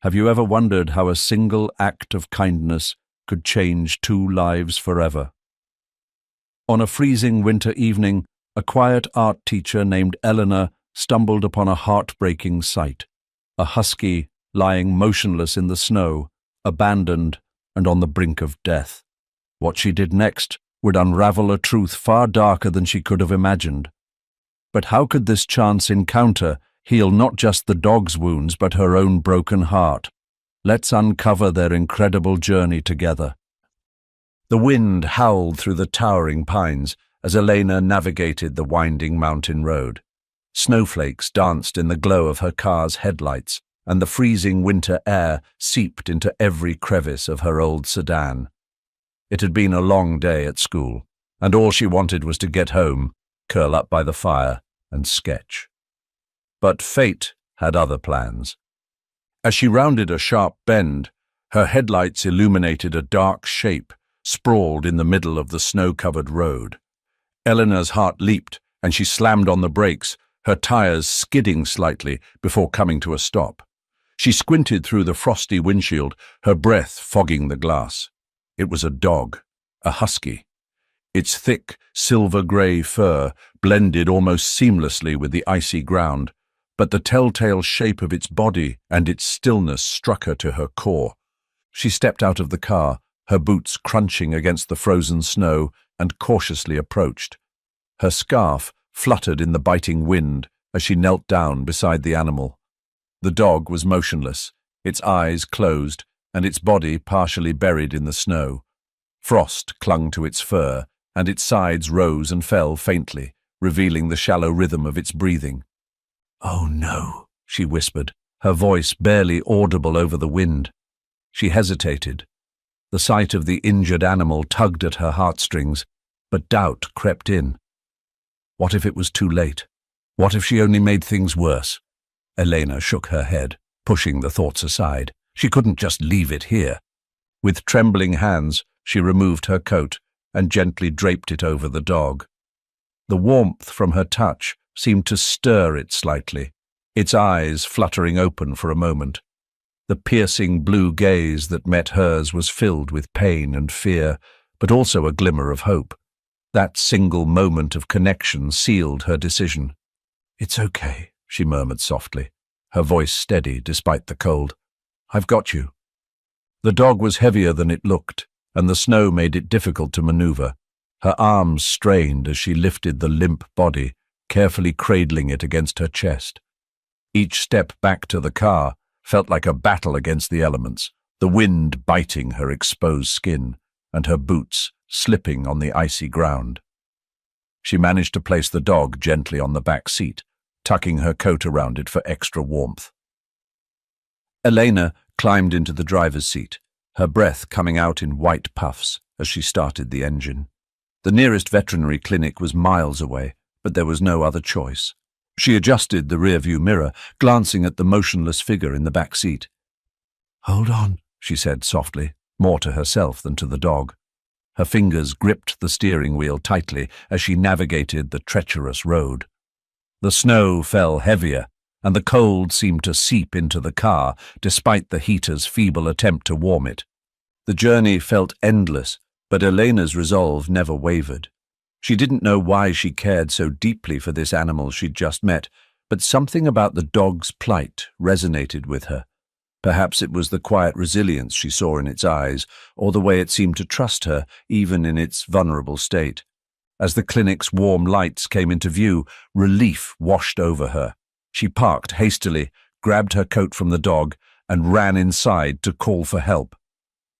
Have you ever wondered how a single act of kindness could change two lives forever? On a freezing winter evening, a quiet art teacher named Eleanor stumbled upon a heartbreaking sight: a husky lying motionless in the snow, abandoned and on the brink of death. What she did next would unravel a truth far darker than she could have imagined. But how could this chance encounter heal not just the dog's wounds but her own broken heart? Let's uncover their incredible journey together. The wind howled through the towering pines as Elena navigated the winding mountain road. Snowflakes danced in the glow of her car's headlights, and the freezing winter air seeped into every crevice of her old sedan. It had been a long day at school, and all she wanted was to get home, curl up by the fire, and sketch. But fate had other plans. As she rounded a sharp bend, her headlights illuminated a dark shape sprawled in the middle of the snow-covered road. Eleanor's heart leaped, and she slammed on the brakes, her tires skidding slightly before coming to a stop. She squinted through the frosty windshield, her breath fogging the glass. It was a dog, a husky. Its thick, silver-grey fur blended almost seamlessly with the icy ground, but the telltale shape of its body and its stillness struck her to her core. She stepped out of the car, her boots crunching against the frozen snow, and cautiously approached. Her scarf fluttered in the biting wind as she knelt down beside the animal. The dog was motionless, its eyes closed, and its body partially buried in the snow. Frost clung to its fur, and its sides rose and fell faintly, revealing the shallow rhythm of its breathing. "Oh no," she whispered, her voice barely audible over the wind. She hesitated. The sight of the injured animal tugged at her heartstrings, but doubt crept in. What if it was too late? What if she only made things worse? Elena shook her head, pushing the thoughts aside. She couldn't just leave it here. With trembling hands, she removed her coat and gently draped it over the dog. The warmth from her touch seemed to stir it slightly, its eyes fluttering open for a moment. The piercing blue gaze that met hers was filled with pain and fear, but also a glimmer of hope. That single moment of connection sealed her decision. "It's okay," she murmured softly, her voice steady despite the cold. "I've got you." The dog was heavier than it looked, and the snow made it difficult to maneuver. Her arms strained as she lifted the limp body, carefully cradling it against her chest. Each step back to the car felt like a battle against the elements, the wind biting her exposed skin, and her boots slipping on the icy ground. She managed to place the dog gently on the back seat, tucking her coat around it for extra warmth. Elena climbed into the driver's seat, her breath coming out in white puffs as she started the engine. The nearest veterinary clinic was miles away, but there was no other choice. She adjusted the rearview mirror, glancing at the motionless figure in the back seat. "Hold on," she said softly, more to herself than to the dog. Her fingers gripped the steering wheel tightly as she navigated the treacherous road. The snow fell heavier, and the cold seemed to seep into the car, despite the heater's feeble attempt to warm it. The journey felt endless, but Elena's resolve never wavered. She didn't know why she cared so deeply for this animal she'd just met, but something about the dog's plight resonated with her. Perhaps it was the quiet resilience she saw in its eyes, or the way it seemed to trust her, even in its vulnerable state. As the clinic's warm lights came into view, relief washed over her. She parked hastily, grabbed her coat from the dog, and ran inside to call for help.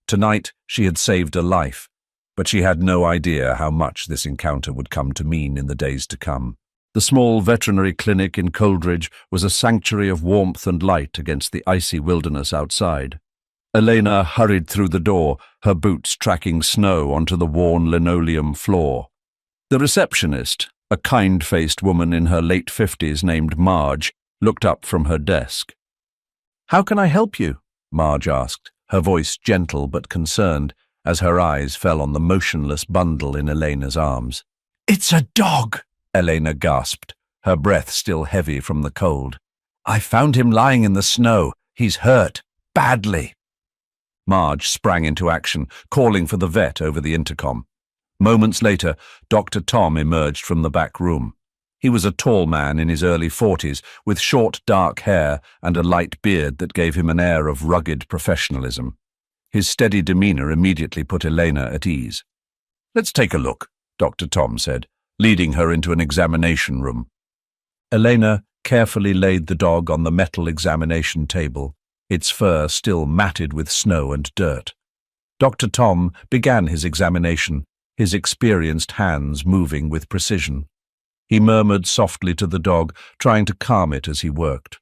Tonight, she had saved a life, but she had no idea how much this encounter would come to mean in the days to come. The small veterinary clinic in Coldridge was a sanctuary of warmth and light against the icy wilderness outside. Elena hurried through the door, her boots tracking snow onto the worn linoleum floor. The receptionist, a kind-faced woman in her late 50s named Marge, looked up from her desk. "How can I help you?" Marge asked, her voice gentle but concerned, as her eyes fell on the motionless bundle in Elena's arms. "It's a dog!" Elena gasped, her breath still heavy from the cold. "I found him lying in the snow. He's hurt. badly." Marge sprang into action, calling for the vet over the intercom. Moments later, Dr. Tom emerged from the back room. He was a tall man in his early 40s, with short dark hair and a light beard that gave him an air of rugged professionalism. His steady demeanor immediately put Elena at ease. "Let's take a look," Dr. Tom said, leading her into an examination room. Elena carefully laid the dog on the metal examination table, its fur still matted with snow and dirt. Dr. Tom began his examination, his experienced hands moving with precision. He murmured softly to the dog, trying to calm it as he worked.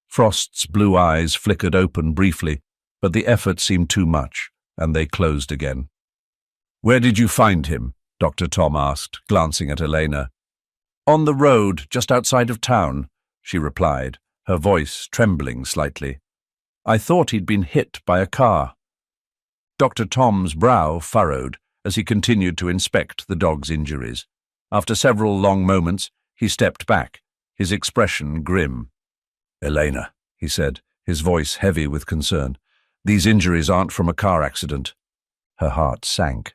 Frost's blue eyes flickered open briefly, but the effort seemed too much, and they closed again. "Where did you find him?" Dr. Tom asked, glancing at Elena. "On the road, just outside of town," she replied, her voice trembling slightly. "I thought he'd been hit by a car." Dr. Tom's brow furrowed as he continued to inspect the dog's injuries. After several long moments, he stepped back, his expression grim. "Elena," he said, his voice heavy with concern, "these injuries aren't from a car accident." Her heart sank.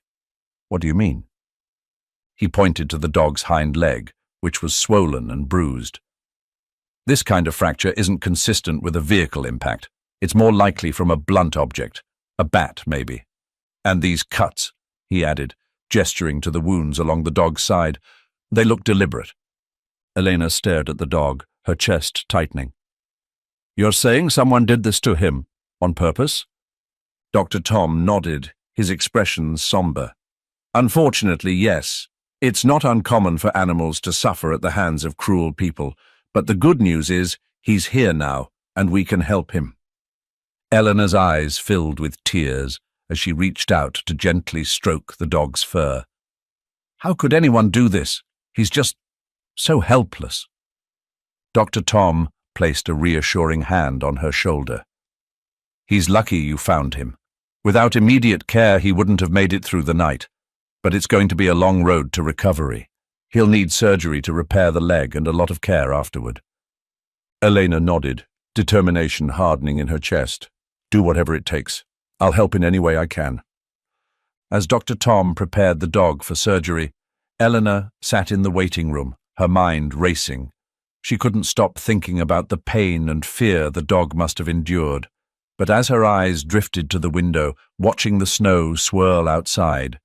"What do you mean?" He pointed to the dog's hind leg, which was swollen and bruised. "This kind of fracture isn't consistent with a vehicle impact. It's more likely from a blunt object, a bat maybe. And these cuts," he added, gesturing to the wounds along the dog's side, "they look deliberate." Elena stared at the dog, her chest tightening. "You're saying someone did this to him, on purpose?" Dr. Tom nodded, his expression somber. "Unfortunately, yes. It's not uncommon for animals to suffer at the hands of cruel people, but the good news is he's here now, and we can help him." Eleanor's eyes filled with tears as she reached out to gently stroke the dog's fur. "How could anyone do this? He's just so helpless." Dr. Tom placed a reassuring hand on her shoulder. "He's lucky you found him. Without immediate care, he wouldn't have made it through the night. But it's going to be a long road to recovery. He'll need surgery to repair the leg and a lot of care afterward." Elena nodded, determination hardening in her chest. "Do whatever it takes. I'll help in any way I can." As Dr. Tom prepared the dog for surgery, Eleanor sat in the waiting room, her mind racing. She couldn't stop thinking about the pain and fear the dog must have endured. But as her eyes drifted to the window, watching the snow swirl outside,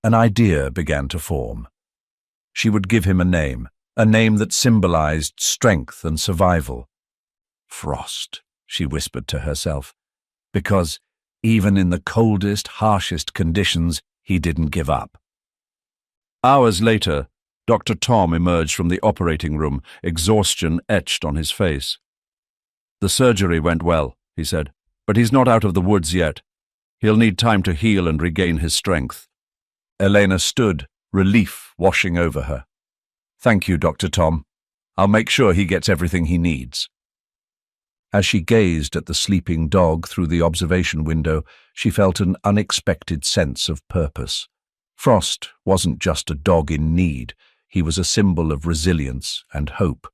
an idea began to form. She would give him a name that symbolized strength and survival. "Frost," she whispered to herself, because even in the coldest, harshest conditions, he didn't give up. Hours later, Dr. Tom emerged from the operating room, exhaustion etched on his face. "The surgery went well," he said, "but he's not out of the woods yet. He'll need time to heal and regain his strength." Elena stood, relief washing over her. "Thank you, Dr. Tom. I'll make sure he gets everything he needs." As she gazed at the sleeping dog through the observation window, she felt an unexpected sense of purpose. Frost wasn't just a dog in need, he was a symbol of resilience and hope.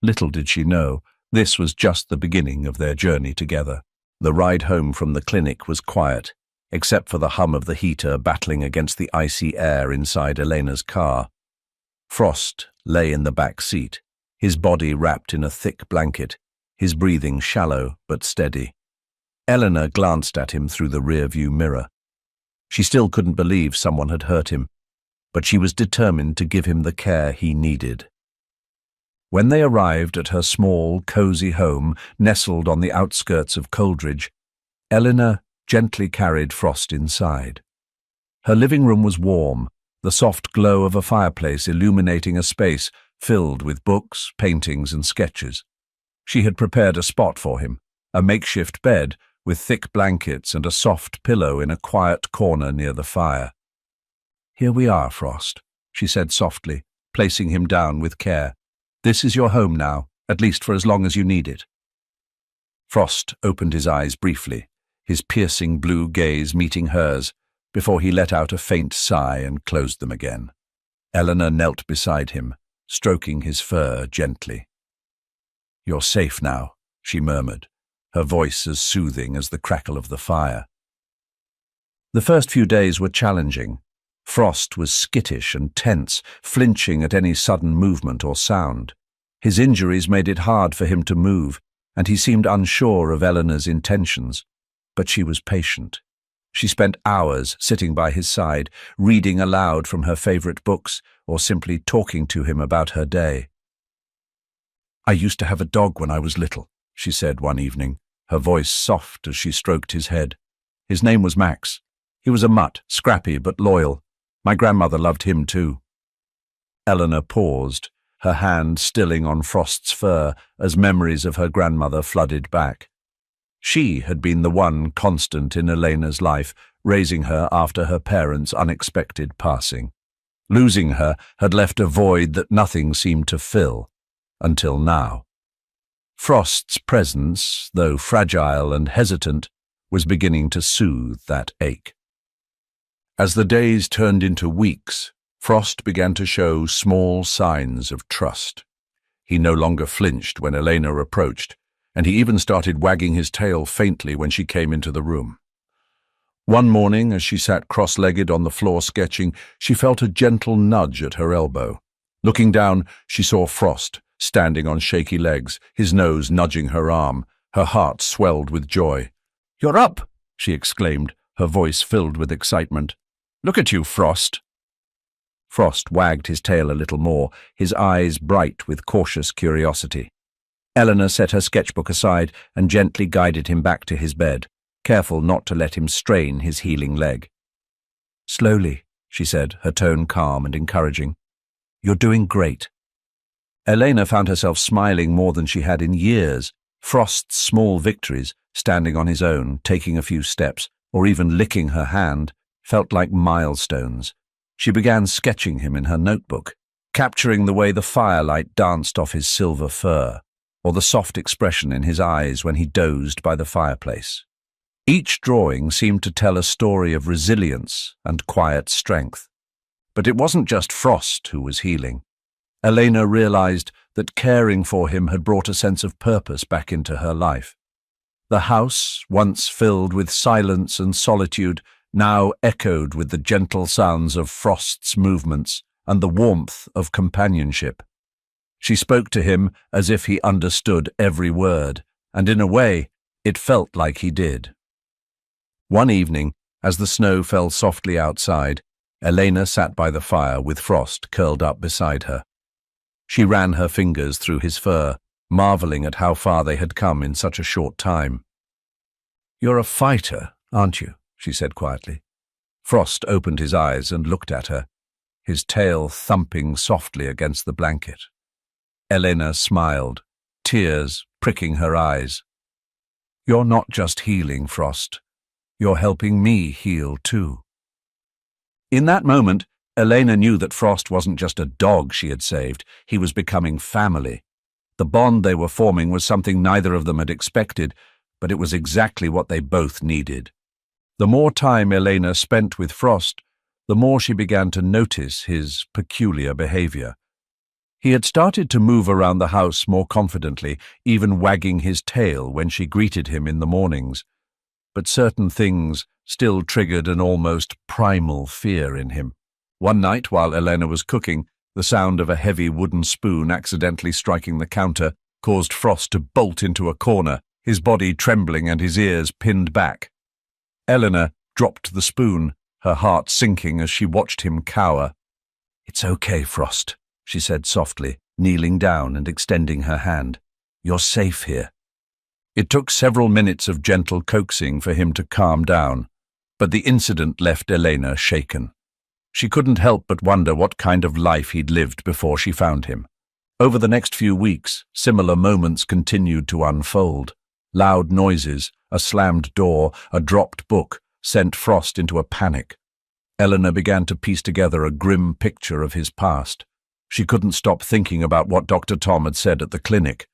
Little did she know, this was just the beginning of their journey together. The ride home from the clinic was quiet, except for the hum of the heater battling against the icy air inside Elena's car. Frost lay in the back seat, his body wrapped in a thick blanket, his breathing shallow but steady. Eleanor glanced at him through the rearview mirror. She still couldn't believe someone had hurt him, but she was determined to give him the care he needed. When they arrived at her small, cozy home, nestled on the outskirts of Coldridge, Eleanor gently carried Frost inside. Her living room was warm, the soft glow of a fireplace illuminating a space filled with books, paintings, and sketches. She had prepared a spot for him, a makeshift bed with thick blankets and a soft pillow in a quiet corner near the fire. "Here we are, Frost," she said softly, placing him down with care. "This is your home now, at least for as long as you need it." Frost opened his eyes briefly, his piercing blue gaze meeting hers, before he let out a faint sigh and closed them again. Eleanor knelt beside him, stroking his fur gently. "You're safe now," she murmured, her voice as soothing as the crackle of the fire. The first few days were challenging. Frost was skittish and tense, flinching at any sudden movement or sound. His injuries made it hard for him to move, and he seemed unsure of Eleanor's intentions. But she was patient. She spent hours sitting by his side, reading aloud from her favorite books, or simply talking to him about her day. "I used to have a dog when I was little," she said one evening, her voice soft as she stroked his head. "His name was Max. He was a mutt, scrappy but loyal. My grandmother loved him too." Eleanor paused, her hand stilling on Frost's fur as memories of her grandmother flooded back. She had been the one constant in Elena's life, raising her after her parents' unexpected passing. Losing her had left a void that nothing seemed to fill, until now. Frost's presence, though fragile and hesitant, was beginning to soothe that ache. As the days turned into weeks, Frost began to show small signs of trust. He no longer flinched when Elena approached, and he even started wagging his tail faintly when she came into the room. One morning, as she sat cross-legged on the floor sketching, she felt a gentle nudge at her elbow. Looking down, she saw Frost, standing on shaky legs, his nose nudging her arm. Her heart swelled with joy. "You're up!" she exclaimed, her voice filled with excitement. "Look at you, Frost!" Frost wagged his tail a little more, his eyes bright with cautious curiosity. Eleanor set her sketchbook aside and gently guided him back to his bed, careful not to let him strain his healing leg. "Slowly," she said, her tone calm and encouraging. "You're doing great." Elena found herself smiling more than she had in years. Frost's small victories, standing on his own, taking a few steps, or even licking her hand, felt like milestones. She began sketching him in her notebook, capturing the way the firelight danced off his silver fur, or the soft expression in his eyes when he dozed by the fireplace. Each drawing seemed to tell a story of resilience and quiet strength. But it wasn't just Frost who was healing. Elena realized that caring for him had brought a sense of purpose back into her life. The house, once filled with silence and solitude, now echoed with the gentle sounds of Frost's movements and the warmth of companionship. She spoke to him as if he understood every word, and in a way, it felt like he did. One evening, as the snow fell softly outside, Elena sat by the fire with Frost curled up beside her. She ran her fingers through his fur, marveling at how far they had come in such a short time. "You're a fighter, aren't you?" she said quietly. Frost opened his eyes and looked at her, his tail thumping softly against the blanket. Elena smiled, tears pricking her eyes. "You're not just healing, Frost. You're helping me heal too." In that moment, Elena knew that Frost wasn't just a dog she had saved, he was becoming family. The bond they were forming was something neither of them had expected, but it was exactly what they both needed. The more time Elena spent with Frost, the more she began to notice his peculiar behavior. He had started to move around the house more confidently, even wagging his tail when she greeted him in the mornings. But certain things still triggered an almost primal fear in him. One night, while Elena was cooking, the sound of a heavy wooden spoon accidentally striking the counter caused Frost to bolt into a corner, his body trembling and his ears pinned back. Elena dropped the spoon, her heart sinking as she watched him cower. "It's okay, Frost," she said softly, kneeling down and extending her hand. "You're safe here." It took several minutes of gentle coaxing for him to calm down, but the incident left Elena shaken. She couldn't help but wonder what kind of life he'd lived before she found him. Over the next few weeks, similar moments continued to unfold. Loud noises, a slammed door, a dropped book, sent Frost into a panic. Eleanor began to piece together a grim picture of his past. She couldn't stop thinking about what Dr. Tom had said at the clinic.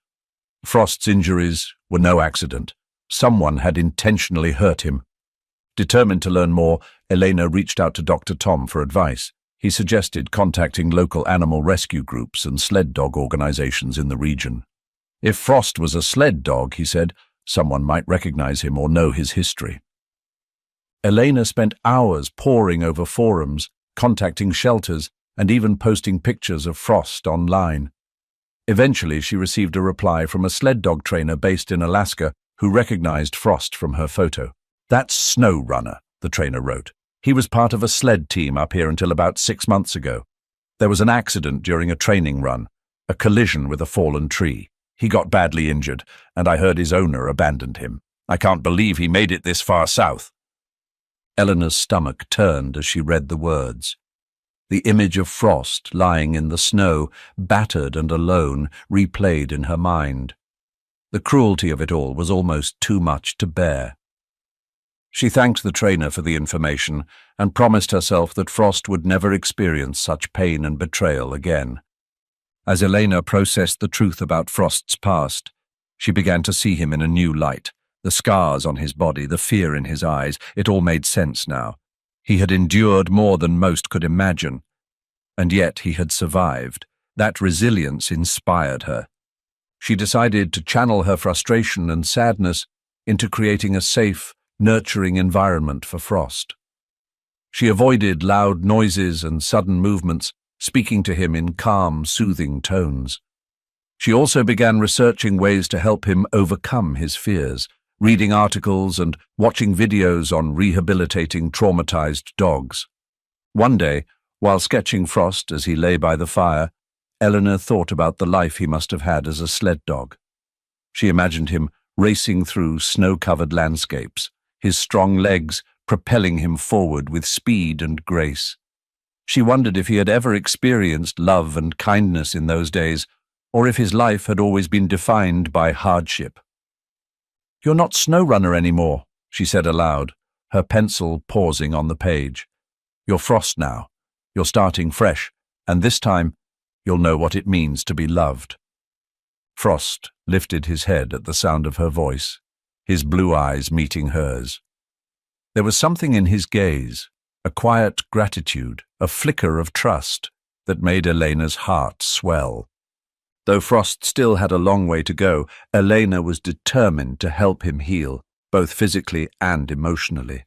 Frost's injuries were no accident. Someone had intentionally hurt him. Determined to learn more, Elena reached out to Dr. Tom for advice. He suggested contacting local animal rescue groups and sled dog organizations in the region. If Frost was a sled dog, he said, Someone might recognize him or know his history. Elena spent hours poring over forums, contacting shelters, and even posting pictures of Frost online. Eventually, she received a reply from a sled dog trainer based in Alaska who recognized Frost from her photo. "That's Snow Runner," the trainer wrote. "He was part of a sled team up here until about 6 months ago. There was an accident during a training run, a collision with a fallen tree. He got badly injured, and I heard his owner abandoned him. I can't believe he made it this far south." Eleanor's stomach turned as she read the words. The image of Frost lying in the snow, battered and alone, replayed in her mind. The cruelty of it all was almost too much to bear. She thanked the trainer for the information and promised herself that Frost would never experience such pain and betrayal again. As Elena processed the truth about Frost's past, she began to see him in a new light. The scars on his body, the fear in his eyes, it all made sense now. He had endured more than most could imagine, and yet he had survived. That resilience inspired her. She decided to channel her frustration and sadness into creating a safe, nurturing environment for Frost. She avoided loud noises and sudden movements, speaking to him in calm, soothing tones. She also began researching ways to help him overcome his fears, reading articles and watching videos on rehabilitating traumatized dogs. One day, while sketching Frost as he lay by the fire, Eleanor thought about the life he must have had as a sled dog. She imagined him racing through snow-covered landscapes, his strong legs propelling him forward with speed and grace. She wondered if he had ever experienced love and kindness in those days, or if his life had always been defined by hardship. "You're not Snow Runner anymore," she said aloud, her pencil pausing on the page. "You're Frost now. You're starting fresh, and this time, you'll know what it means to be loved." Frost lifted his head at the sound of her voice, his blue eyes meeting hers. There was something in his gaze, a quiet gratitude, a flicker of trust, that made Elena's heart swell. Though Frost still had a long way to go, Elena was determined to help him heal, both physically and emotionally.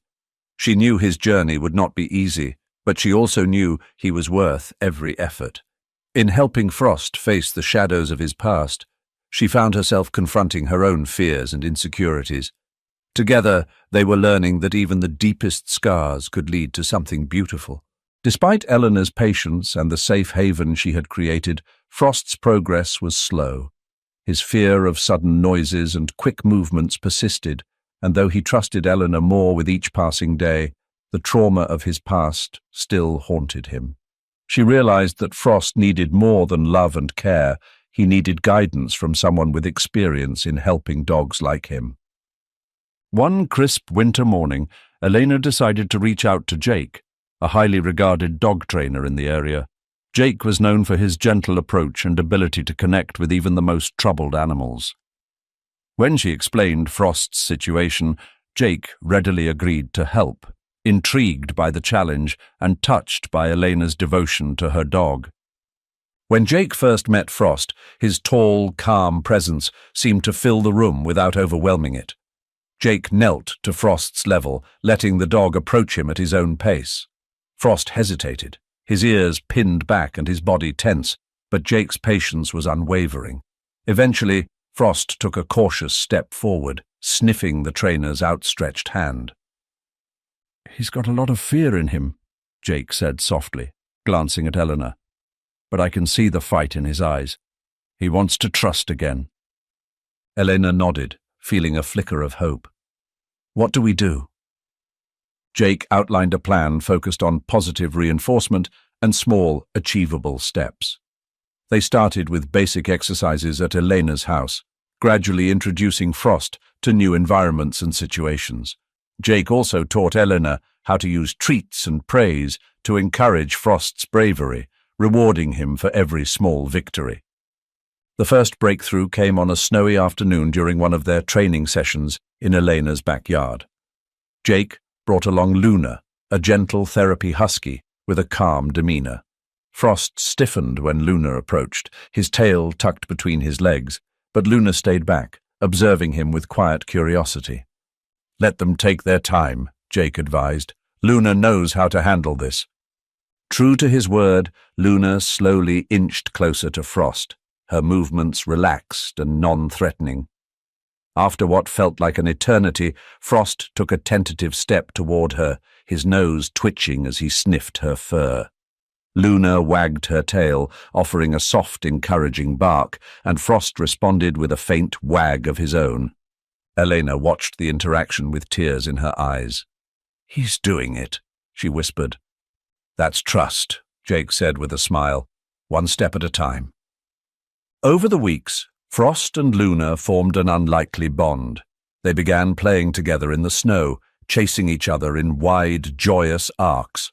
She knew his journey would not be easy, but she also knew he was worth every effort. In helping Frost face the shadows of his past, she found herself confronting her own fears and insecurities. Together, they were learning that even the deepest scars could lead to something beautiful. Despite Eleanor's patience and the safe haven she had created, Frost's progress was slow. His fear of sudden noises and quick movements persisted, and though he trusted Eleanor more with each passing day, the trauma of his past still haunted him. She realized that Frost needed more than love and care. He needed guidance from someone with experience in helping dogs like him. One crisp winter morning, Elena decided to reach out to Jake, a highly regarded dog trainer in the area. Jake was known for his gentle approach and ability to connect with even the most troubled animals. When she explained Frost's situation, Jake readily agreed to help, intrigued by the challenge and touched by Elena's devotion to her dog. When Jake first met Frost, his tall, calm presence seemed to fill the room without overwhelming it. Jake knelt to Frost's level, letting the dog approach him at his own pace. Frost hesitated, his ears pinned back and his body tense, but Jake's patience was unwavering. Eventually, Frost took a cautious step forward, sniffing the trainer's outstretched hand. "He's got a lot of fear in him," Jake said softly, glancing at Eleanor. "But I can see the fight in his eyes. He wants to trust again." Elena nodded, feeling a flicker of hope. "What do we do?" Jake outlined a plan focused on positive reinforcement and small, achievable steps. They started with basic exercises at Elena's house, gradually introducing Frost to new environments and situations. Jake also taught Eleanor how to use treats and praise to encourage Frost's bravery, rewarding him for every small victory. The first breakthrough came on a snowy afternoon during one of their training sessions in Elena's backyard. Jake brought along Luna, a gentle therapy husky with a calm demeanor. Frost stiffened when Luna approached, his tail tucked between his legs, but Luna stayed back, observing him with quiet curiosity. "Let them take their time," Jake advised. "Luna knows how to handle this." True to his word, Luna slowly inched closer to Frost, her movements relaxed and non-threatening. After what felt like an eternity, Frost took a tentative step toward her, his nose twitching as he sniffed her fur. Luna wagged her tail, offering a soft, encouraging bark, and Frost responded with a faint wag of his own. Elena watched the interaction with tears in her eyes. "He's doing it," she whispered. "That's trust," Jake said with a smile, "one step at a time." Over the weeks, Frost and Luna formed an unlikely bond. They began playing together in the snow, chasing each other in wide, joyous arcs.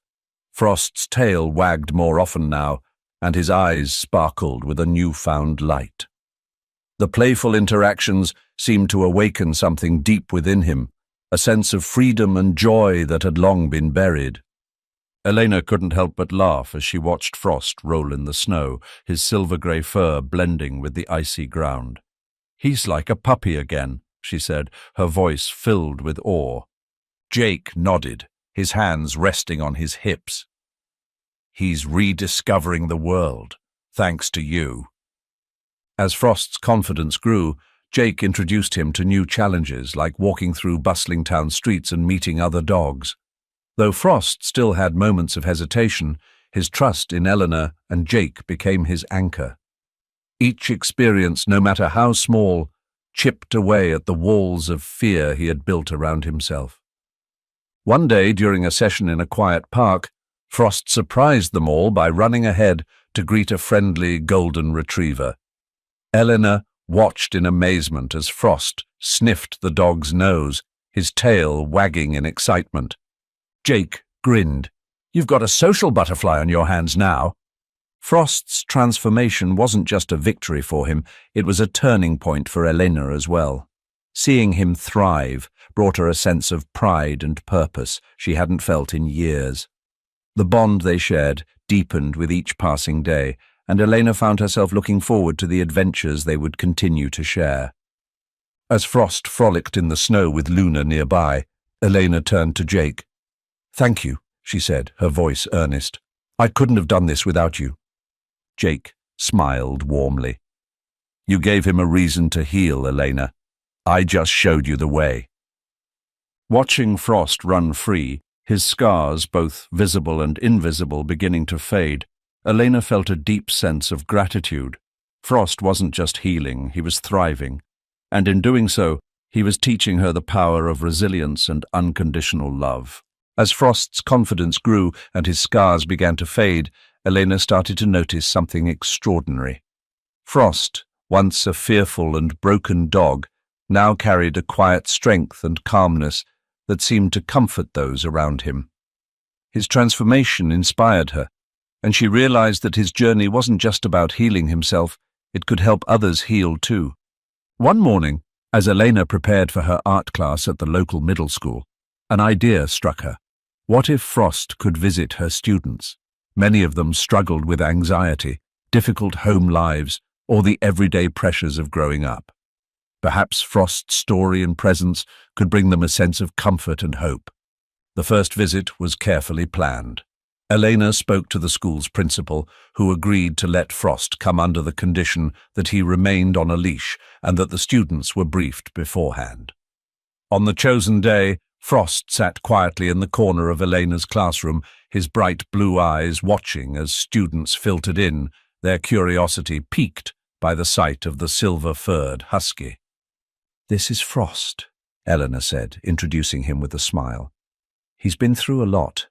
Frost's tail wagged more often now, and his eyes sparkled with a newfound light. The playful interactions seemed to awaken something deep within him, a sense of freedom and joy that had long been buried. Elena couldn't help but laugh as she watched Frost roll in the snow, his silver-grey fur blending with the icy ground. "He's like a puppy again," she said, her voice filled with awe. Jake nodded, his hands resting on his hips. "He's rediscovering the world, thanks to you." As Frost's confidence grew, Jake introduced him to new challenges like walking through bustling town streets and meeting other dogs. Though Frost still had moments of hesitation, his trust in Eleanor and Jake became his anchor. Each experience, no matter how small, chipped away at the walls of fear he had built around himself. One day, during a session in a quiet park, Frost surprised them all by running ahead to greet a friendly golden retriever. Eleanor watched in amazement as Frost sniffed the dog's nose, his tail wagging in excitement. Jake grinned. "You've got a social butterfly on your hands now." Frost's transformation wasn't just a victory for him, it was a turning point for Elena as well. Seeing him thrive brought her a sense of pride and purpose she hadn't felt in years. The bond they shared deepened with each passing day, and Elena found herself looking forward to the adventures they would continue to share. As Frost frolicked in the snow with Luna nearby, Elena turned to Jake. "Thank you," she said, her voice earnest. "I couldn't have done this without you." Jake smiled warmly. "You gave him a reason to heal, Elena. I just showed you the way." Watching Frost run free, his scars, both visible and invisible, beginning to fade, Elena felt a deep sense of gratitude. Frost wasn't just healing, he was thriving, and in doing so, he was teaching her the power of resilience and unconditional love. As Frost's confidence grew and his scars began to fade, Elena started to notice something extraordinary. Frost, once a fearful and broken dog, now carried a quiet strength and calmness that seemed to comfort those around him. His transformation inspired her, and she realized that his journey wasn't just about healing himself, it could help others heal too. One morning, as Elena prepared for her art class at the local middle school, an idea struck her. What if Frost could visit her students? Many of them struggled with anxiety, difficult home lives, or the everyday pressures of growing up. Perhaps Frost's story and presence could bring them a sense of comfort and hope. The first visit was carefully planned. Elena spoke to the school's principal, who agreed to let Frost come under the condition that he remained on a leash and that the students were briefed beforehand. On the chosen day, Frost sat quietly in the corner of Elena's classroom, his bright blue eyes watching as students filtered in, their curiosity piqued by the sight of the silver-furred Husky. "This is Frost," Eleanor said, introducing him with a smile. "He's been through a lot,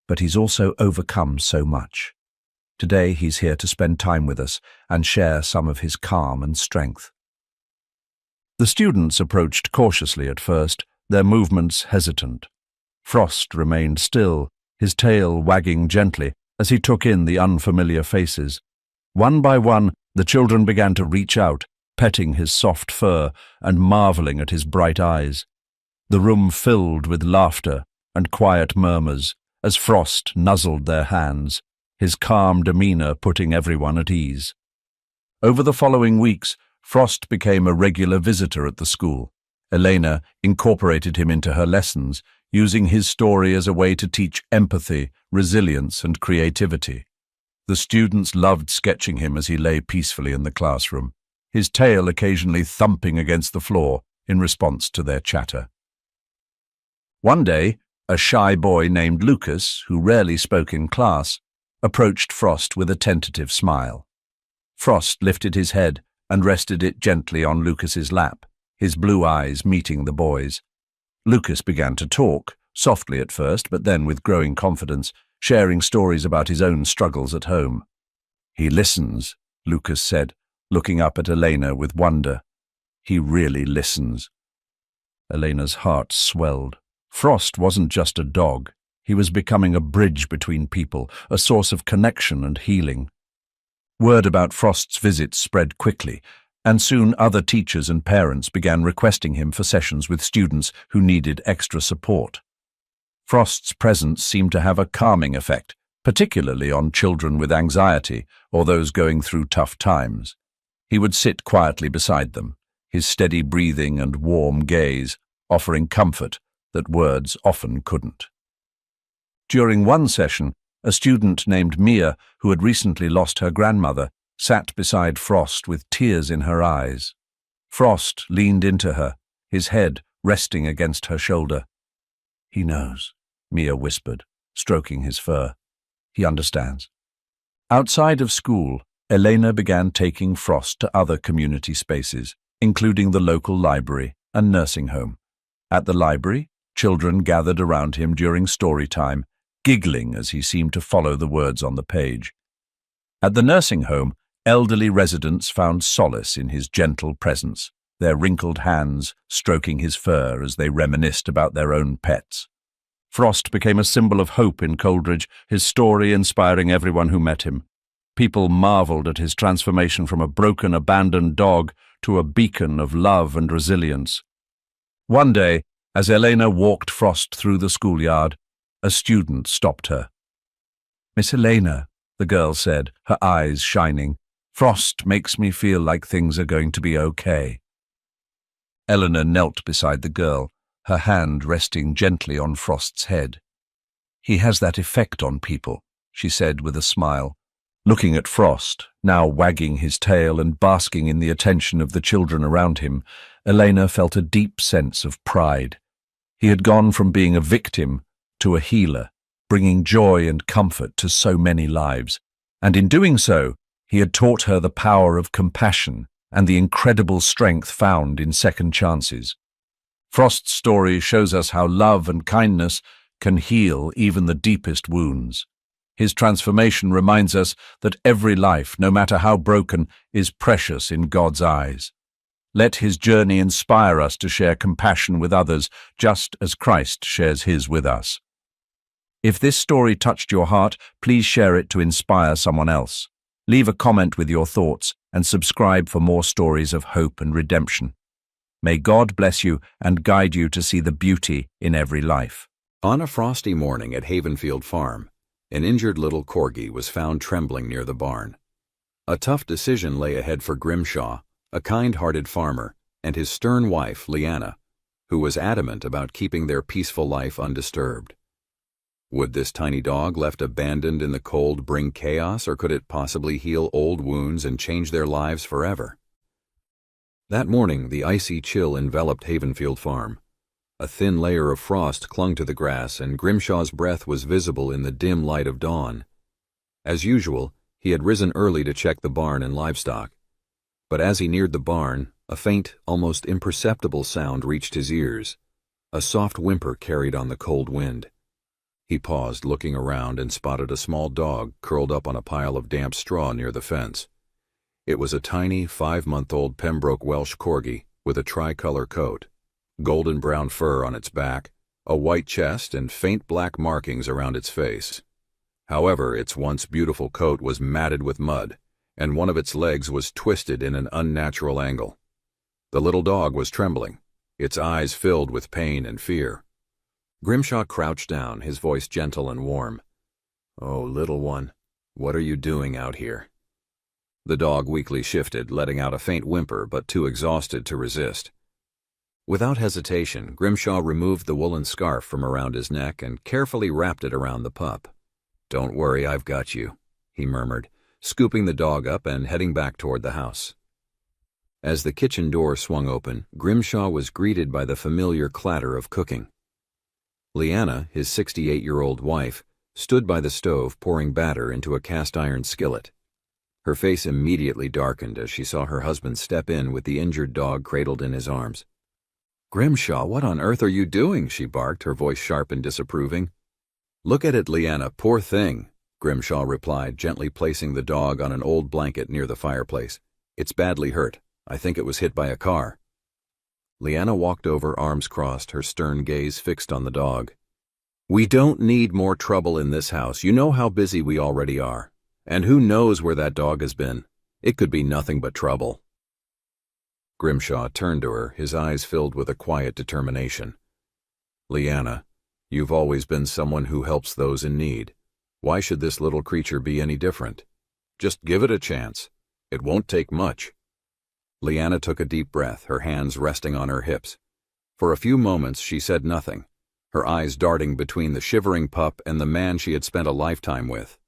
but he's also overcome so much. Today he's here to spend time with us and share some of his calm and strength." The students approached cautiously at first, their movements hesitant. Frost remained still, his tail wagging gently as he took in the unfamiliar faces. One by one, the children began to reach out, petting his soft fur and marveling at his bright eyes. The room filled with laughter and quiet murmurs as Frost nuzzled their hands, his calm demeanor putting everyone at ease. Over the following weeks, Frost became a regular visitor at the school. Elena incorporated him into her lessons, using his story as a way to teach empathy, resilience, and creativity. The students loved sketching him as he lay peacefully in the classroom, his tail occasionally thumping against the floor in response to their chatter. One day, a shy boy named Lucas, who rarely spoke in class, approached Frost with a tentative smile. Frost lifted his head and rested it gently on Lucas's lap, his blue eyes meeting the boy's. Lucas began to talk, softly at first, but then with growing confidence, sharing stories about his own struggles at home. "He listens," Lucas said, looking up at Elena with wonder. "He really listens." Elena's heart swelled. Frost wasn't just a dog. He was becoming a bridge between people, a source of connection and healing. Word about Frost's visits spread quickly, and soon other teachers and parents began requesting him for sessions with students who needed extra support. Frost's presence seemed to have a calming effect, particularly on children with anxiety or those going through tough times. He would sit quietly beside them, his steady breathing and warm gaze offering comfort that words often couldn't. During one session, a student named Mia, who had recently lost her grandmother, sat beside Frost with tears in her eyes. Frost leaned into her, his head resting against her shoulder. "He knows," Mia whispered, stroking his fur. "He understands." Outside of school, Elena began taking Frost to other community spaces, including the local library and nursing home. At the library, children gathered around him during story time, giggling as he seemed to follow the words on the page. At the nursing home, elderly residents found solace in his gentle presence, their wrinkled hands stroking his fur as they reminisced about their own pets. Frost became a symbol of hope in Coldridge, his story inspiring everyone who met him. People marveled at his transformation from a broken, abandoned dog to a beacon of love and resilience. One day, as Elena walked Frost through the schoolyard, a student stopped her. "Miss Elena," the girl said, her eyes shining, "Frost makes me feel like things are going to be okay." Eleanor knelt beside the girl, her hand resting gently on Frost's head. "He has that effect on people," she said with a smile. Looking at Frost, now wagging his tail and basking in the attention of the children around him, Elena felt a deep sense of pride. He had gone from being a victim to a healer, bringing joy and comfort to so many lives. And in doing so, he had taught her the power of compassion and the incredible strength found in second chances. Frost's story shows us how love and kindness can heal even the deepest wounds. His transformation reminds us that every life, no matter how broken, is precious in God's eyes. Let his journey inspire us to share compassion with others, just as Christ shares his with us. If this story touched your heart, please share it to inspire someone else. Leave a comment with your thoughts and subscribe for more stories of hope and redemption. May God bless you and guide you to see the beauty in every life. On a frosty morning at Havenfield Farm, an injured little corgi was found trembling near the barn. A tough decision lay ahead for Grimshaw, a kind-hearted farmer, and his stern wife, Leanna, who was adamant about keeping their peaceful life undisturbed. Would this tiny dog left abandoned in the cold bring chaos, or could it possibly heal old wounds and change their lives forever? That morning, the icy chill enveloped Havenfield Farm. A thin layer of frost clung to the grass, and Grimshaw's breath was visible in the dim light of dawn. As usual, he had risen early to check the barn and livestock. But as he neared the barn, a faint, almost imperceptible sound reached his ears. A soft whimper carried on the cold wind. He paused, looking around, and spotted a small dog curled up on a pile of damp straw near the fence. It was a tiny, 5-month-old Pembroke Welsh corgi with a tricolor coat, golden brown fur on its back, a white chest, and faint black markings around its face. However, its once beautiful coat was matted with mud, and one of its legs was twisted in an unnatural angle. The little dog was trembling, its eyes filled with pain and fear. Grimshaw crouched down, his voice gentle and warm. "Oh, little one, what are you doing out here?" The dog weakly shifted, letting out a faint whimper but too exhausted to resist. Without hesitation, Grimshaw removed the woolen scarf from around his neck and carefully wrapped it around the pup. "Don't worry, I've got you," he murmured, scooping the dog up and heading back toward the house. As the kitchen door swung open, Grimshaw was greeted by the familiar clatter of cooking. Leanna, his 68-year-old wife, stood by the stove pouring batter into a cast-iron skillet. Her face immediately darkened as she saw her husband step in with the injured dog cradled in his arms. "Grimshaw, what on earth are you doing?" she barked, her voice sharp and disapproving. "Look at it, Leanna, poor thing," Grimshaw replied, gently placing the dog on an old blanket near the fireplace. "It's badly hurt. I think it was hit by a car." Leanna walked over, arms crossed, her stern gaze fixed on the dog. "We don't need more trouble in this house. You know how busy we already are. And who knows where that dog has been? It could be nothing but trouble." Grimshaw turned to her, his eyes filled with a quiet determination. "Leanna, you've always been someone who helps those in need. Why should this little creature be any different? Just give it a chance. It won't take much." Leanna took a deep breath, her hands resting on her hips. For a few moments she said nothing, her eyes darting between the shivering pup and the man she had spent a lifetime with.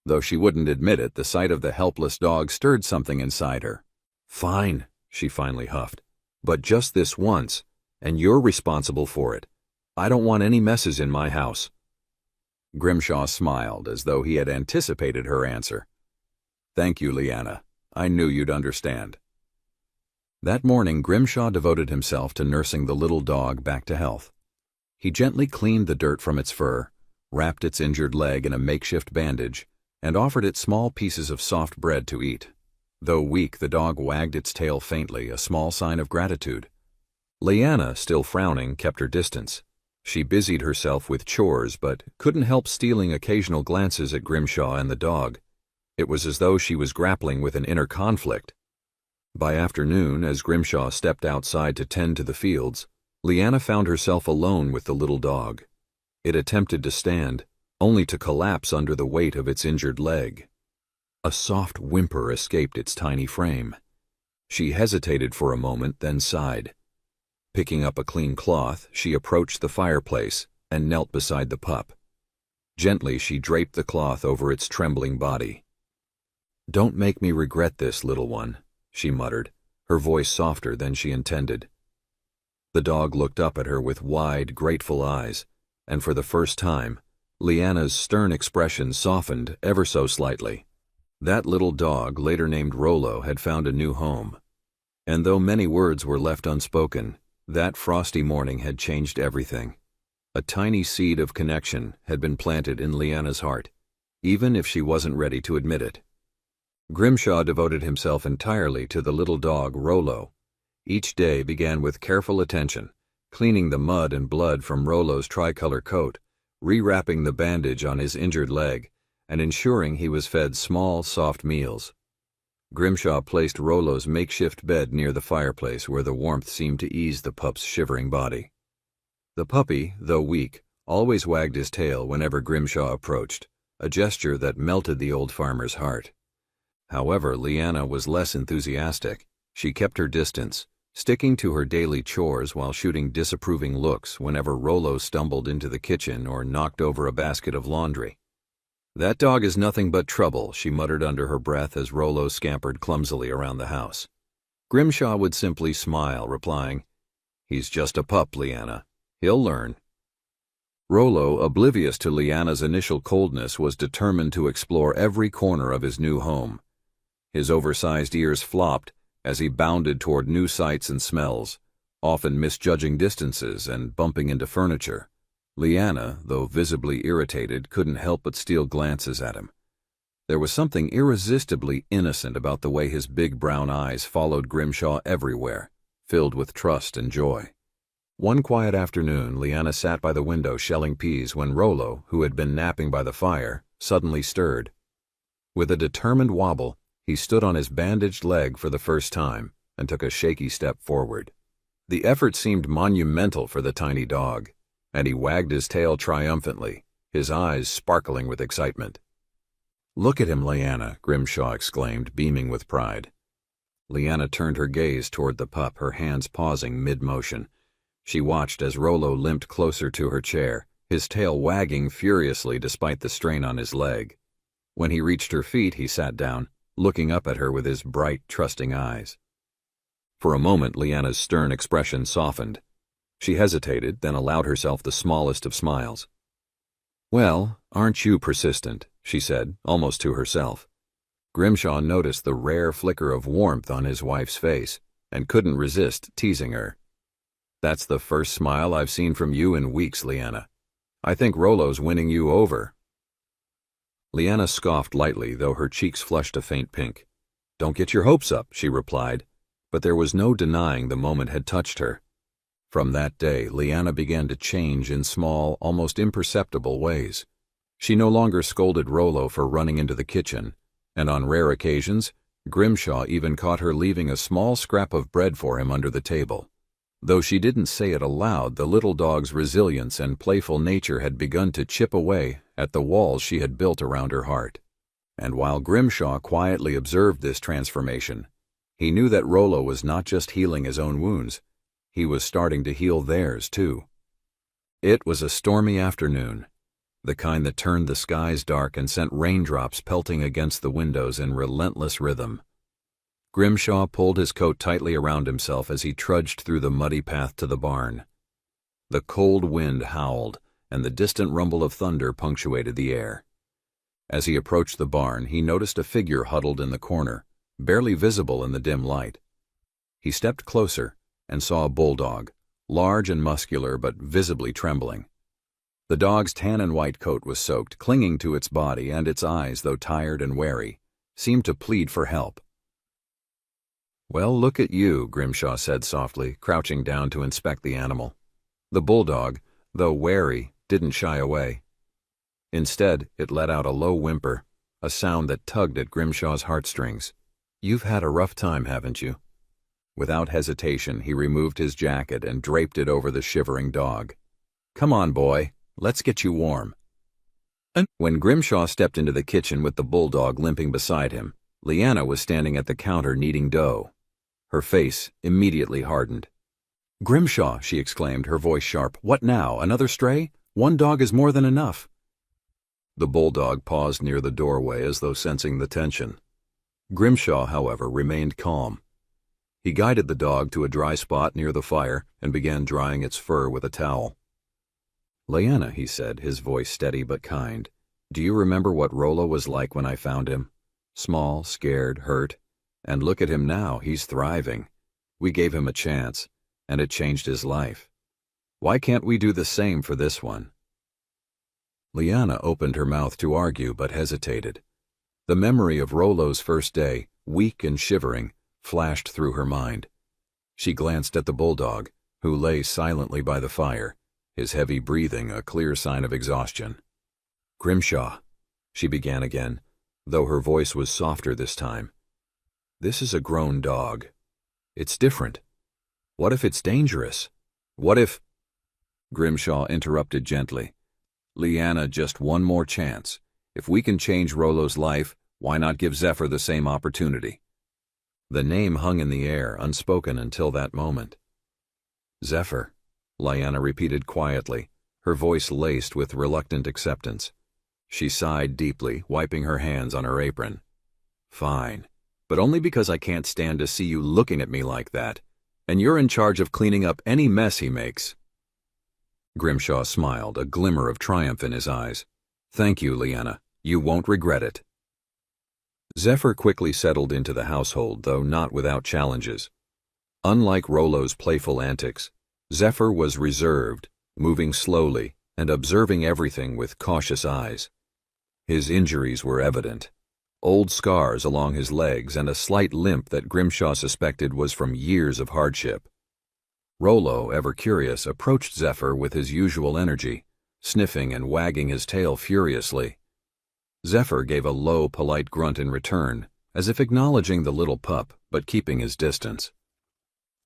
Though she wouldn't admit it, the sight of the helpless dog stirred something inside her. "Fine," she finally huffed, "but just this once, and you're responsible for it. I don't want any messes in my house." Grimshaw smiled, as though he had anticipated her answer. "Thank you, Leanna. I knew you'd understand." That morning, Grimshaw devoted himself to nursing the little dog back to health. He gently cleaned the dirt from its fur, wrapped its injured leg in a makeshift bandage, and offered it small pieces of soft bread to eat. Though weak, the dog wagged its tail faintly, a small sign of gratitude. Leanna, still frowning, kept her distance. She busied herself with chores, but couldn't help stealing occasional glances at Grimshaw and the dog. It was as though she was grappling with an inner conflict. By afternoon, as Grimshaw stepped outside to tend to the fields, Leanna found herself alone with the little dog. It attempted to stand, only to collapse under the weight of its injured leg. A soft whimper escaped its tiny frame. She hesitated for a moment, then sighed. Picking up a clean cloth, she approached the fireplace and knelt beside the pup. Gently, she draped the cloth over its trembling body. "Don't make me regret this, little one," she muttered, her voice softer than she intended. The dog looked up at her with wide, grateful eyes, and for the first time, Leanna's stern expression softened ever so slightly. That little dog, later named Rollo, had found a new home. And though many words were left unspoken, that frosty morning had changed everything. A tiny seed of connection had been planted in Leanna's heart, even if she wasn't ready to admit it. Grimshaw devoted himself entirely to the little dog, Rollo. Each day began with careful attention, cleaning the mud and blood from Rollo's tricolor coat, rewrapping the bandage on his injured leg, and ensuring he was fed small, soft meals. Grimshaw placed Rollo's makeshift bed near the fireplace where the warmth seemed to ease the pup's shivering body. The puppy, though weak, always wagged his tail whenever Grimshaw approached, a gesture that melted the old farmer's heart. However, Leanna was less enthusiastic. She kept her distance, sticking to her daily chores while shooting disapproving looks whenever Rollo stumbled into the kitchen or knocked over a basket of laundry. "That dog is nothing but trouble," she muttered under her breath as Rollo scampered clumsily around the house. Grimshaw would simply smile, replying, "He's just a pup, Leanna. He'll learn." Rollo, oblivious to Leanna's initial coldness, was determined to explore every corner of his new home. His oversized ears flopped as he bounded toward new sights and smells, often misjudging distances and bumping into furniture. Leanna, though visibly irritated, couldn't help but steal glances at him. There was something irresistibly innocent about the way his big brown eyes followed Grimshaw everywhere, filled with trust and joy. One quiet afternoon, Leanna sat by the window shelling peas when Rollo, who had been napping by the fire, suddenly stirred. With a determined wobble, he stood on his bandaged leg for the first time and took a shaky step forward. The effort seemed monumental for the tiny dog, and he wagged his tail triumphantly, his eyes sparkling with excitement. "Look at him, Leanna," Grimshaw exclaimed, beaming with pride. Leanna turned her gaze toward the pup, her hands pausing mid-motion. She watched as Rollo limped closer to her chair, his tail wagging furiously despite the strain on his leg. When he reached her feet, he sat down, looking up at her with his bright, trusting eyes. For a moment, Leanna's stern expression softened. She hesitated, then allowed herself the smallest of smiles. "Well, aren't you persistent?" she said, almost to herself. Grimshaw noticed the rare flicker of warmth on his wife's face and couldn't resist teasing her. "That's the first smile I've seen from you in weeks, Leanna. I think Rollo's winning you over." Leanna scoffed lightly, though her cheeks flushed a faint pink. "Don't get your hopes up," she replied, but there was no denying the moment had touched her. From that day, Leanna began to change in small, almost imperceptible ways. She no longer scolded Rollo for running into the kitchen, and on rare occasions, Grimshaw even caught her leaving a small scrap of bread for him under the table. Though she didn't say it aloud, the little dog's resilience and playful nature had begun to chip away at the walls she had built around her heart. And while Grimshaw quietly observed this transformation, he knew that Rollo was not just healing his own wounds, he was starting to heal theirs too. It was a stormy afternoon, the kind that turned the skies dark and sent raindrops pelting against the windows in relentless rhythm. Grimshaw pulled his coat tightly around himself as he trudged through the muddy path to the barn. The cold wind howled, and the distant rumble of thunder punctuated the air. As he approached the barn, he noticed a figure huddled in the corner, barely visible in the dim light. He stepped closer and saw a bulldog, large and muscular but visibly trembling. The dog's tan and white coat was soaked, clinging to its body, and its eyes, though tired and wary, seemed to plead for help. "Well, look at you," Grimshaw said softly, crouching down to inspect the animal. The bulldog, though wary, didn't shy away. Instead, it let out a low whimper, a sound that tugged at Grimshaw's heartstrings. "You've had a rough time, haven't you?" Without hesitation, he removed his jacket and draped it over the shivering dog. "Come on, boy, let's get you warm." When Grimshaw stepped into the kitchen with the bulldog limping beside him, Leanna was standing at the counter kneading dough. Her face immediately hardened. "Grimshaw," she exclaimed, her voice sharp, "what now, another stray? One dog is more than enough." The bulldog paused near the doorway as though sensing the tension. Grimshaw, however, remained calm. He guided the dog to a dry spot near the fire and began drying its fur with a towel. "Leanna," he said, his voice steady but kind, "do you remember what Rollo was like when I found him? Small, scared, hurt. And look at him now, he's thriving. We gave him a chance, and it changed his life. Why can't we do the same for this one?" Leanna opened her mouth to argue but hesitated. The memory of Rollo's first day, weak and shivering, flashed through her mind. She glanced at the bulldog, who lay silently by the fire, his heavy breathing a clear sign of exhaustion. "Grimshaw," she began again, though her voice was softer this time. "This is a grown dog. It's different. What if it's dangerous? What if—" Grimshaw interrupted gently. "Leanna, just one more chance. If we can change Rollo's life, why not give Zephyr the same opportunity?" The name hung in the air, unspoken until that moment. "Zephyr," Leanna repeated quietly, her voice laced with reluctant acceptance. She sighed deeply, wiping her hands on her apron. "Fine, but only because I can't stand to see you looking at me like that, and you're in charge of cleaning up any mess he makes." Grimshaw smiled, a glimmer of triumph in his eyes. "Thank you, Leanna. You won't regret it." Zephyr quickly settled into the household, though not without challenges. Unlike Rollo's playful antics, Zephyr was reserved, moving slowly and observing everything with cautious eyes. His injuries were evident. Old scars along his legs and a slight limp that Grimshaw suspected was from years of hardship. Rollo, ever curious, approached Zephyr with his usual energy, sniffing and wagging his tail furiously. Zephyr gave a low, polite grunt in return, as if acknowledging the little pup, but keeping his distance.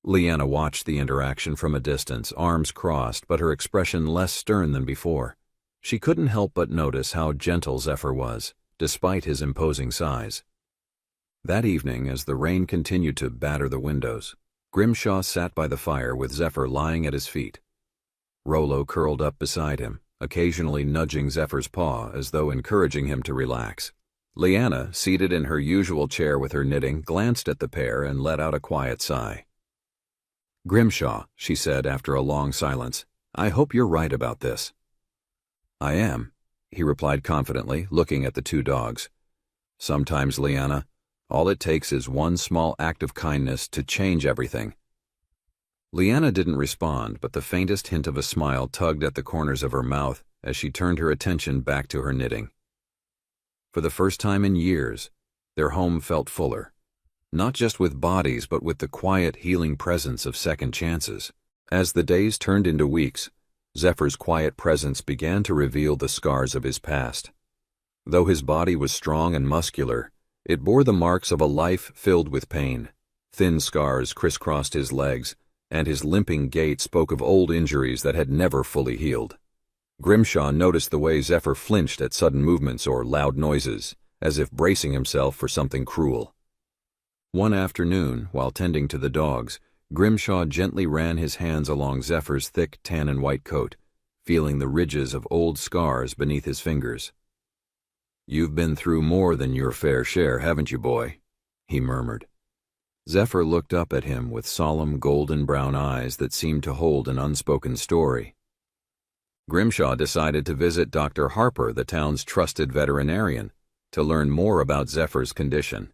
Leanna watched the interaction from a distance, arms crossed, but her expression less stern than before. She couldn't help but notice how gentle Zephyr was, despite his imposing size. That evening, as the rain continued to batter the windows, Grimshaw sat by the fire with Zephyr lying at his feet. Rollo curled up beside him, occasionally nudging Zephyr's paw as though encouraging him to relax. Leanna, seated in her usual chair with her knitting, glanced at the pair and let out a quiet sigh. "Grimshaw," she said after a long silence, "I hope you're right about this." "I am," he replied confidently, looking at the two dogs. "Sometimes, Leanna, all it takes is one small act of kindness to change everything." Leanna didn't respond, but the faintest hint of a smile tugged at the corners of her mouth as she turned her attention back to her knitting. For the first time in years, their home felt fuller, not just with bodies but with the quiet, healing presence of second chances. As the days turned into weeks, Zephyr's quiet presence began to reveal the scars of his past. Though his body was strong and muscular, it bore the marks of a life filled with pain. Thin scars crisscrossed his legs, and his limping gait spoke of old injuries that had never fully healed. Grimshaw noticed the way Zephyr flinched at sudden movements or loud noises, as if bracing himself for something cruel. One afternoon, while tending to the dogs, Grimshaw gently ran his hands along Zephyr's thick tan and white coat, feeling the ridges of old scars beneath his fingers. "You've been through more than your fair share, haven't you, boy?" he murmured. Zephyr looked up at him with solemn golden-brown eyes that seemed to hold an unspoken story. Grimshaw decided to visit Dr. Harper, the town's trusted veterinarian, to learn more about Zephyr's condition.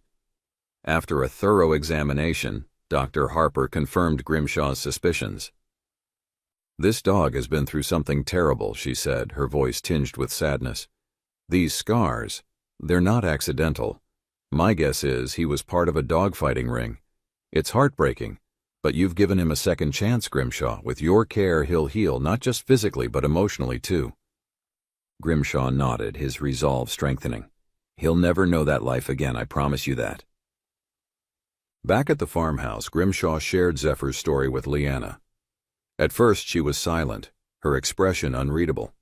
After a thorough examination, Dr. Harper confirmed Grimshaw's suspicions. "This dog has been through something terrible," she said, her voice tinged with sadness. "These scars, they're not accidental. My guess is he was part of a dogfighting ring. It's heartbreaking, but you've given him a second chance, Grimshaw. With your care, he'll heal, not just physically, but emotionally, too." Grimshaw nodded, his resolve strengthening. "He'll never know that life again, I promise you that." Back at the farmhouse, Grimshaw shared Zephyr's story with Leanna. At first she was silent, her expression unreadable.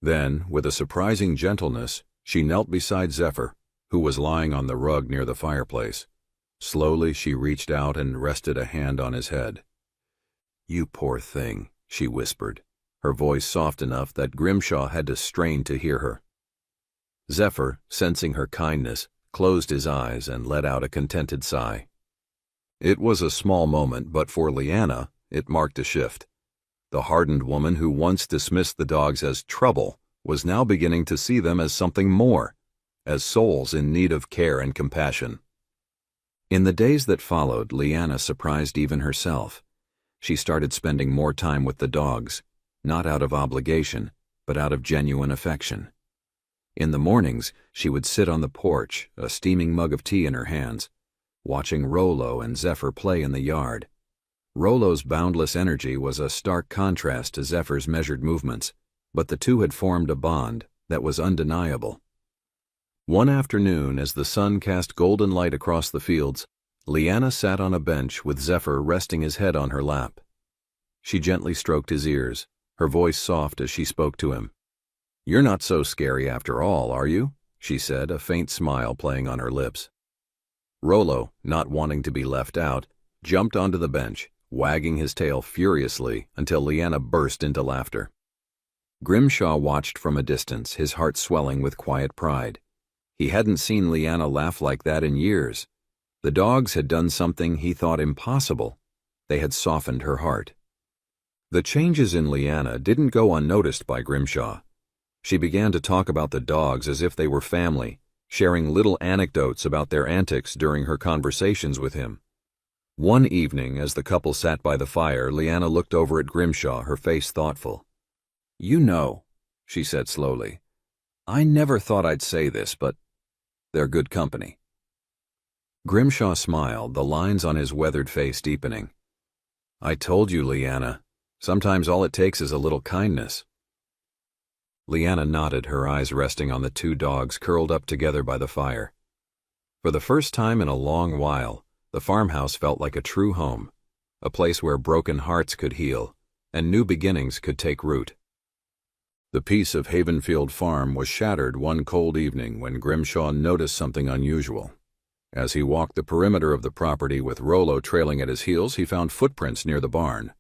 Then, with a surprising gentleness, she knelt beside Zephyr, who was lying on the rug near the fireplace. Slowly she reached out and rested a hand on his head. "You poor thing," she whispered, her voice soft enough that Grimshaw had to strain to hear her. Zephyr, sensing her kindness, closed his eyes and let out a contented sigh. It was a small moment, but for Leanna, it marked a shift. The hardened woman who once dismissed the dogs as trouble was now beginning to see them as something more, as souls in need of care and compassion. In the days that followed, Leanna surprised even herself. She started spending more time with the dogs, not out of obligation, but out of genuine affection. In the mornings, she would sit on the porch, a steaming mug of tea in her hands, watching Rollo and Zephyr play in the yard. Rollo's boundless energy was a stark contrast to Zephyr's measured movements, but the two had formed a bond that was undeniable. One afternoon, as the sun cast golden light across the fields, Leanna sat on a bench with Zephyr resting his head on her lap. She gently stroked his ears, her voice soft as she spoke to him. "You're not so scary after all, are you?" she said, a faint smile playing on her lips. Rollo, not wanting to be left out, jumped onto the bench, wagging his tail furiously until Leanna burst into laughter. Grimshaw watched from a distance, his heart swelling with quiet pride. He hadn't seen Leanna laugh like that in years. The dogs had done something he thought impossible. They had softened her heart. The changes in Leanna didn't go unnoticed by Grimshaw. She began to talk about the dogs as if they were family, sharing little anecdotes about their antics during her conversations with him. One evening, as the couple sat by the fire, Leanna looked over at Grimshaw, her face thoughtful. "You know," she said slowly, "I never thought I'd say this, but they're good company." Grimshaw smiled, the lines on his weathered face deepening. "I told you, Leanna, sometimes all it takes is a little kindness." Leanna nodded, her eyes resting on the two dogs curled up together by the fire. For the first time in a long while, the farmhouse felt like a true home, a place where broken hearts could heal and new beginnings could take root. The peace of Havenfield Farm was shattered one cold evening when Grimshaw noticed something unusual. As he walked the perimeter of the property with Rollo trailing at his heels, he found footprints near the barn,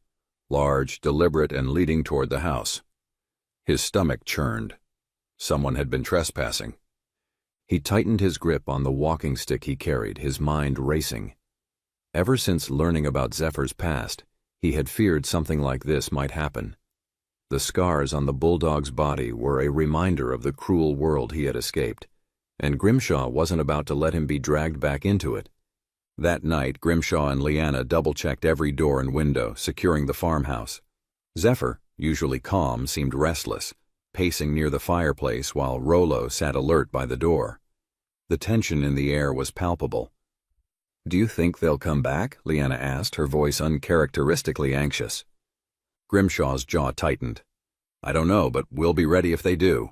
large, deliberate, and leading toward the house. His stomach churned. Someone had been trespassing. He tightened his grip on the walking stick he carried, his mind racing. Ever since learning about Zephyr's past, he had feared something like this might happen. The scars on the bulldog's body were a reminder of the cruel world he had escaped, and Grimshaw wasn't about to let him be dragged back into it. That night, Grimshaw and Leanna double-checked every door and window, securing the farmhouse. Zephyr, usually calm, seemed restless, pacing near the fireplace while Rollo sat alert by the door. The tension in the air was palpable. "Do you think they'll come back?" Leanna asked, her voice uncharacteristically anxious. Grimshaw's jaw tightened. "I don't know, but we'll be ready if they do."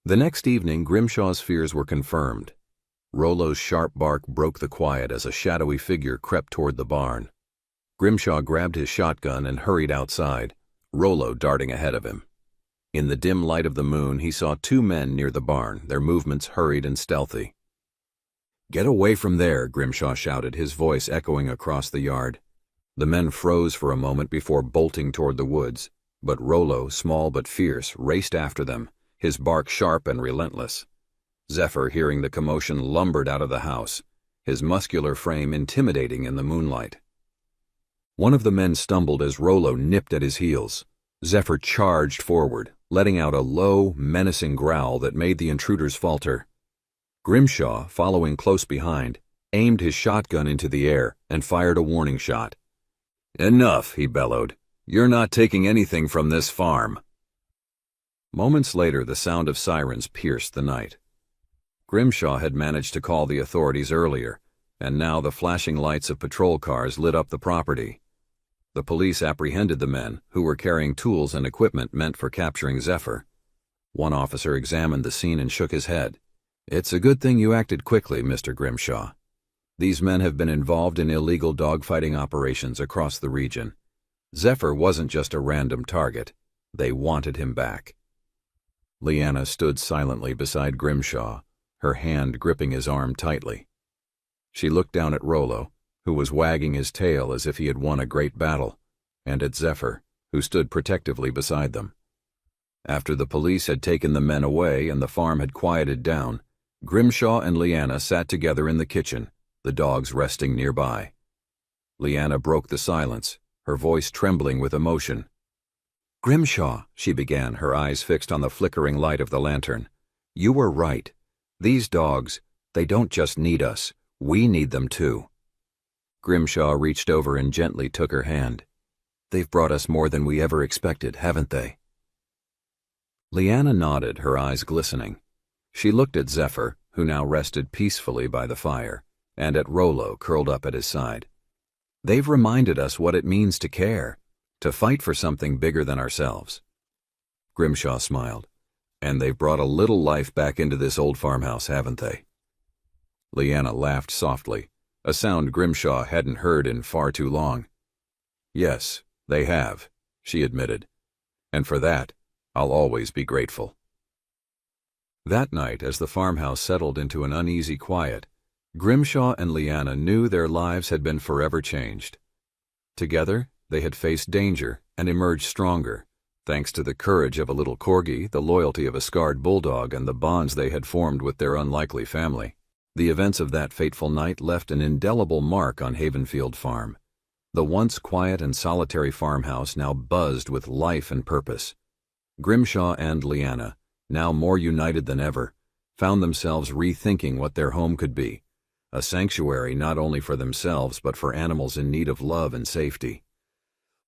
The next evening, Grimshaw's fears were confirmed. Rollo's sharp bark broke the quiet as a shadowy figure crept toward the barn. Grimshaw grabbed his shotgun and hurried outside, Rollo darting ahead of him. In the dim light of the moon, he saw two men near the barn, their movements hurried and stealthy. "Get away from there," Grimshaw shouted, his voice echoing across the yard. The men froze for a moment before bolting toward the woods, but Rollo, small but fierce, raced after them, his bark sharp and relentless. Zephyr, hearing the commotion, lumbered out of the house, his muscular frame intimidating in the moonlight. One of the men stumbled as Rollo nipped at his heels. Zephyr charged forward, letting out a low, menacing growl that made the intruders falter. Grimshaw, following close behind, aimed his shotgun into the air and fired a warning shot. "Enough," he bellowed. "You're not taking anything from this farm." Moments later, the sound of sirens pierced the night. Grimshaw had managed to call the authorities earlier, and now the flashing lights of patrol cars lit up the property. The police apprehended the men, who were carrying tools and equipment meant for capturing Zephyr. One officer examined the scene and shook his head. "It's a good thing you acted quickly, Mr. Grimshaw. These men have been involved in illegal dogfighting operations across the region. Zephyr wasn't just a random target. They wanted him back." Leanna stood silently beside Grimshaw, her hand gripping his arm tightly. She looked down at Rollo, who was wagging his tail as if he had won a great battle, and at Zephyr, who stood protectively beside them. After the police had taken the men away and the farm had quieted down, Grimshaw and Leanna sat together in the kitchen, the dogs resting nearby. Leanna broke the silence, her voice trembling with emotion. "Grimshaw," she began, her eyes fixed on the flickering light of the lantern. "You were right. These dogs, they don't just need us. We need them too." Grimshaw reached over and gently took her hand. "They've brought us more than we ever expected, haven't they?" Leanna nodded, her eyes glistening. She looked at Zephyr, who now rested peacefully by the fire, and at Rollo curled up at his side. "They've reminded us what it means to care, to fight for something bigger than ourselves." Grimshaw smiled. "And they've brought a little life back into this old farmhouse, haven't they?" Leanna laughed softly, a sound Grimshaw hadn't heard in far too long. "Yes, they have," she admitted. "And for that, I'll always be grateful." That night, as the farmhouse settled into an uneasy quiet, Grimshaw and Leanna knew their lives had been forever changed. Together, they had faced danger and emerged stronger, thanks to the courage of a little corgi, the loyalty of a scarred bulldog, and the bonds they had formed with their unlikely family. The events of that fateful night left an indelible mark on Havenfield Farm. The once quiet and solitary farmhouse now buzzed with life and purpose. Grimshaw and Leanna, now more united than ever, found themselves rethinking what their home could be, a sanctuary not only for themselves but for animals in need of love and safety.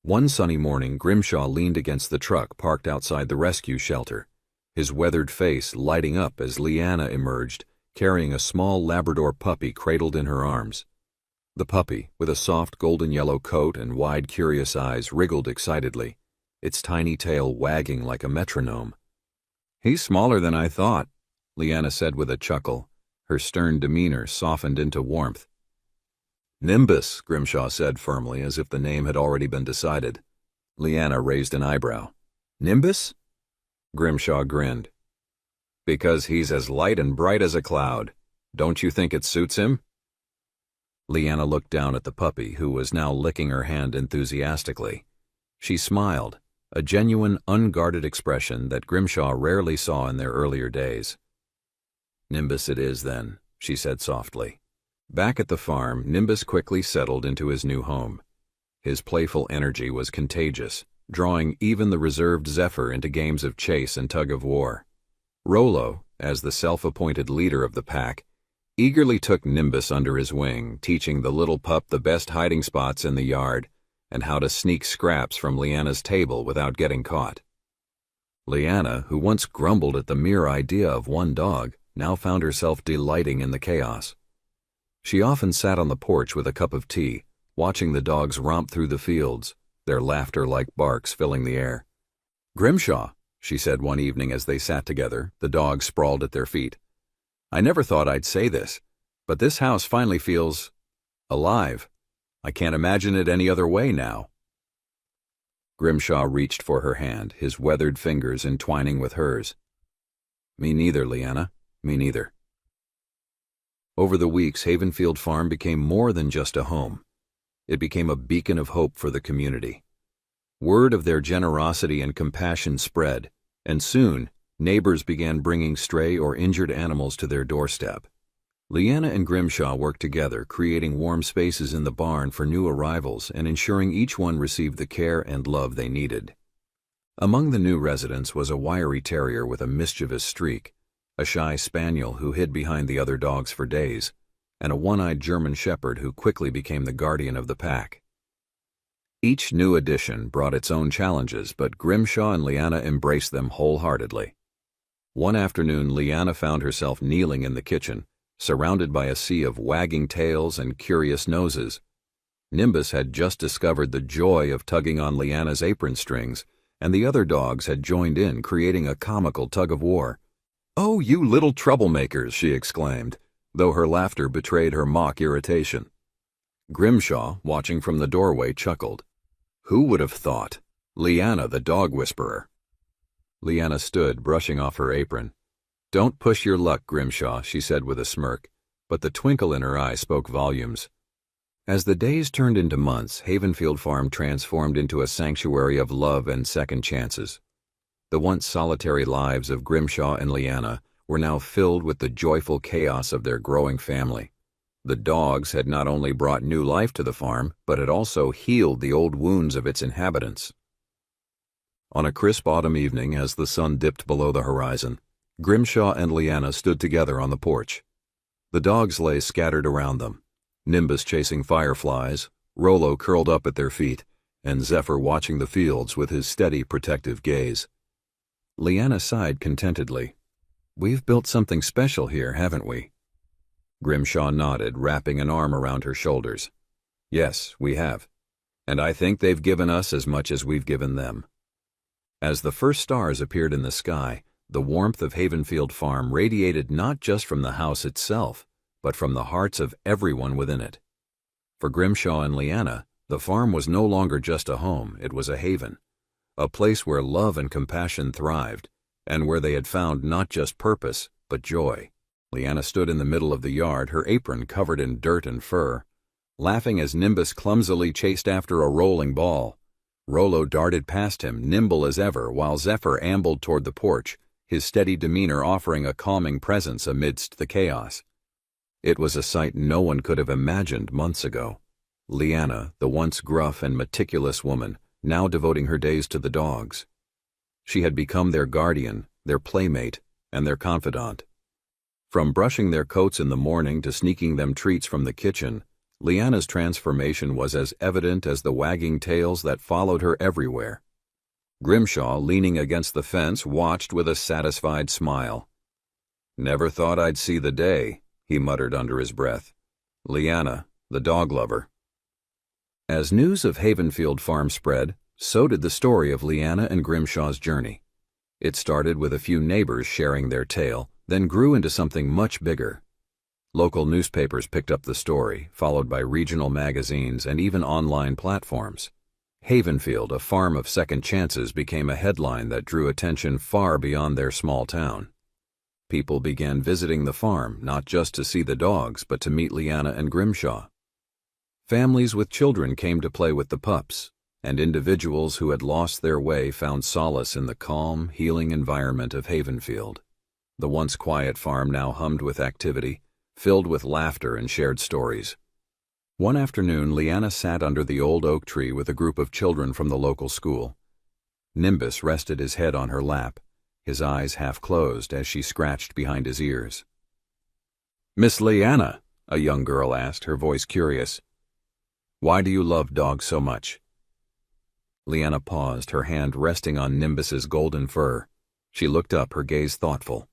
One sunny morning, Grimshaw leaned against the truck parked outside the rescue shelter, his weathered face lighting up as Leanna emerged, carrying a small Labrador puppy cradled in her arms. The puppy, with a soft golden-yellow coat and wide, curious eyes, wriggled excitedly, its tiny tail wagging like a metronome. "He's smaller than I thought," Leanna said with a chuckle, her stern demeanor softened into warmth. "Nimbus," Grimshaw said firmly, as if the name had already been decided. Leanna raised an eyebrow. "Nimbus?" Grimshaw grinned. Because he's as light and bright as a cloud. Don't you think it suits him? Leanna looked down at the puppy, who was now licking her hand enthusiastically. She smiled, a genuine, unguarded expression that Grimshaw rarely saw in their earlier days. Nimbus it is, then, she said softly. Back at the farm, Nimbus quickly settled into his new home. His playful energy was contagious, drawing even the reserved Zephyr into games of chase and tug-of-war. Rollo, as the self-appointed leader of the pack, eagerly took Nimbus under his wing, teaching the little pup the best hiding spots in the yard and how to sneak scraps from Leanna's table without getting caught. Leanna, who once grumbled at the mere idea of one dog, now found herself delighting in the chaos. She often sat on the porch with a cup of tea, watching the dogs romp through the fields, their laughter like barks filling the air. "Grimshaw," she said one evening as they sat together, the dogs sprawled at their feet. "I never thought I'd say this, but this house finally feels alive. I can't imagine it any other way now." Grimshaw reached for her hand, his weathered fingers entwining with hers. "Me neither, Leanna. Me neither." Over the weeks, Havenfield Farm became more than just a home. It became a beacon of hope for the community. Word of their generosity and compassion spread, and soon, neighbors began bringing stray or injured animals to their doorstep. Leanna and Grimshaw worked together, creating warm spaces in the barn for new arrivals and ensuring each one received the care and love they needed. Among the new residents was a wiry terrier with a mischievous streak, a shy spaniel who hid behind the other dogs for days, and a one-eyed German shepherd who quickly became the guardian of the pack. Each new addition brought its own challenges, but Grimshaw and Leanna embraced them wholeheartedly. One afternoon, Leanna found herself kneeling in the kitchen, surrounded by a sea of wagging tails and curious noses. Nimbus had just discovered the joy of tugging on Leanna's apron strings, and the other dogs had joined in, creating a comical tug-of-war. "Oh, you little troublemakers," she exclaimed, though her laughter betrayed her mock irritation. Grimshaw, watching from the doorway, chuckled. Who would have thought? Leanna, the dog whisperer. Leanna stood, brushing off her apron. "Don't push your luck, Grimshaw," she said with a smirk, but the twinkle in her eye spoke volumes. As the days turned into months, Havenfield Farm transformed into a sanctuary of love and second chances. The once solitary lives of Grimshaw and Leanna were now filled with the joyful chaos of their growing family. The dogs had not only brought new life to the farm, but had also healed the old wounds of its inhabitants. On a crisp autumn evening, as the sun dipped below the horizon, Grimshaw and Leanna stood together on the porch. The dogs lay scattered around them, Nimbus chasing fireflies, Rollo curled up at their feet, and Zephyr watching the fields with his steady, protective gaze. Leanna sighed contentedly. "We've built something special here, haven't we?" Grimshaw nodded, wrapping an arm around her shoulders. "Yes, we have. And I think they've given us as much as we've given them." As the first stars appeared in the sky, the warmth of Havenfield Farm radiated not just from the house itself, but from the hearts of everyone within it. For Grimshaw and Leanna, the farm was no longer just a home, it was a haven, a place where love and compassion thrived, and where they had found not just purpose, but joy. Leanna stood in the middle of the yard, her apron covered in dirt and fur, laughing as Nimbus clumsily chased after a rolling ball. Rollo darted past him, nimble as ever, while Zephyr ambled toward the porch, his steady demeanor offering a calming presence amidst the chaos. It was a sight no one could have imagined months ago. Leanna, the once gruff and meticulous woman, now devoting her days to the dogs. She had become their guardian, their playmate, and their confidant. From brushing their coats in the morning to sneaking them treats from the kitchen, Leanna's transformation was as evident as the wagging tails that followed her everywhere. Grimshaw, leaning against the fence, watched with a satisfied smile. "Never thought I'd see the day," he muttered under his breath. "Leanna, the dog lover." As news of Havenfield Farm spread, so did the story of Leanna and Grimshaw's journey. It started with a few neighbors sharing their tale, then grew into something much bigger. Local newspapers picked up the story, followed by regional magazines and even online platforms. Havenfield, a farm of second chances, became a headline that drew attention far beyond their small town. People began visiting the farm, not just to see the dogs, but to meet Leanna and Grimshaw. Families with children came to play with the pups, and individuals who had lost their way found solace in the calm, healing environment of Havenfield. The once quiet farm now hummed with activity, filled with laughter and shared stories. One afternoon, Leanna sat under the old oak tree with a group of children from the local school. Nimbus rested his head on her lap, his eyes half closed as she scratched behind his ears. "Miss Leanna," a young girl asked, her voice curious, "why do you love dogs so much?" Leanna paused, her hand resting on Nimbus's golden fur. She looked up, her gaze thoughtful.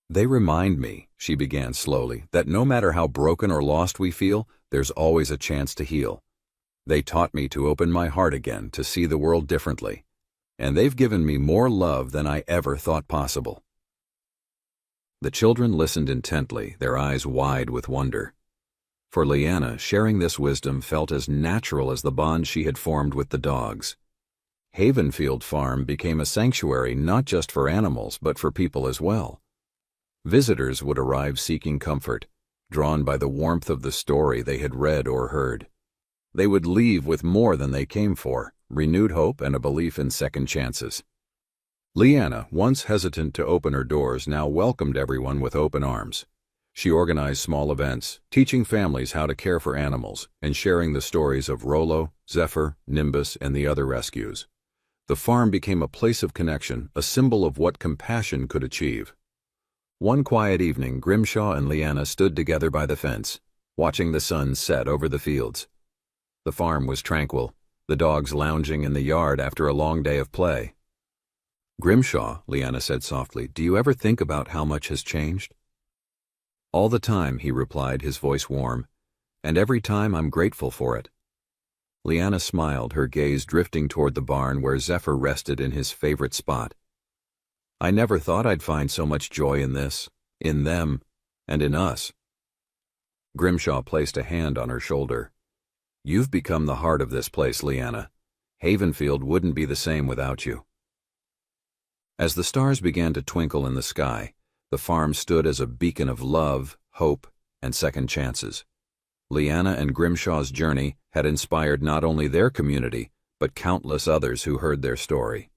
"They remind me," she began slowly, "that no matter how broken or lost we feel, there's always a chance to heal. They taught me to open my heart again, to see the world differently. And they've given me more love than I ever thought possible." The children listened intently, their eyes wide with wonder. For Leanna, sharing this wisdom felt as natural as the bond she had formed with the dogs. Havenfield Farm became a sanctuary not just for animals, but for people as well. Visitors would arrive seeking comfort, drawn by the warmth of the story they had read or heard. They would leave with more than they came for, renewed hope and a belief in second chances. Leanna, once hesitant to open her doors, now welcomed everyone with open arms. She organized small events, teaching families how to care for animals and sharing the stories of Rollo, Zephyr, Nimbus, and the other rescues. The farm became a place of connection, a symbol of what compassion could achieve. One quiet evening, Grimshaw and Leanna stood together by the fence, watching the sun set over the fields. The farm was tranquil, the dogs lounging in the yard after a long day of play. "Grimshaw," Leanna said softly, "do you ever think about how much has changed?" "All the time," he replied, his voice warm, "and every time I'm grateful for it." Leanna smiled, her gaze drifting toward the barn where Zephyr rested in his favorite spot. "I never thought I'd find so much joy in this, in them, and in us." Grimshaw placed a hand on her shoulder. "You've become the heart of this place, Leanna. Havenfield wouldn't be the same without you." As the stars began to twinkle in the sky, the farm stood as a beacon of love, hope, and second chances. Leanna and Grimshaw's journey had inspired not only their community, but countless others who heard their story.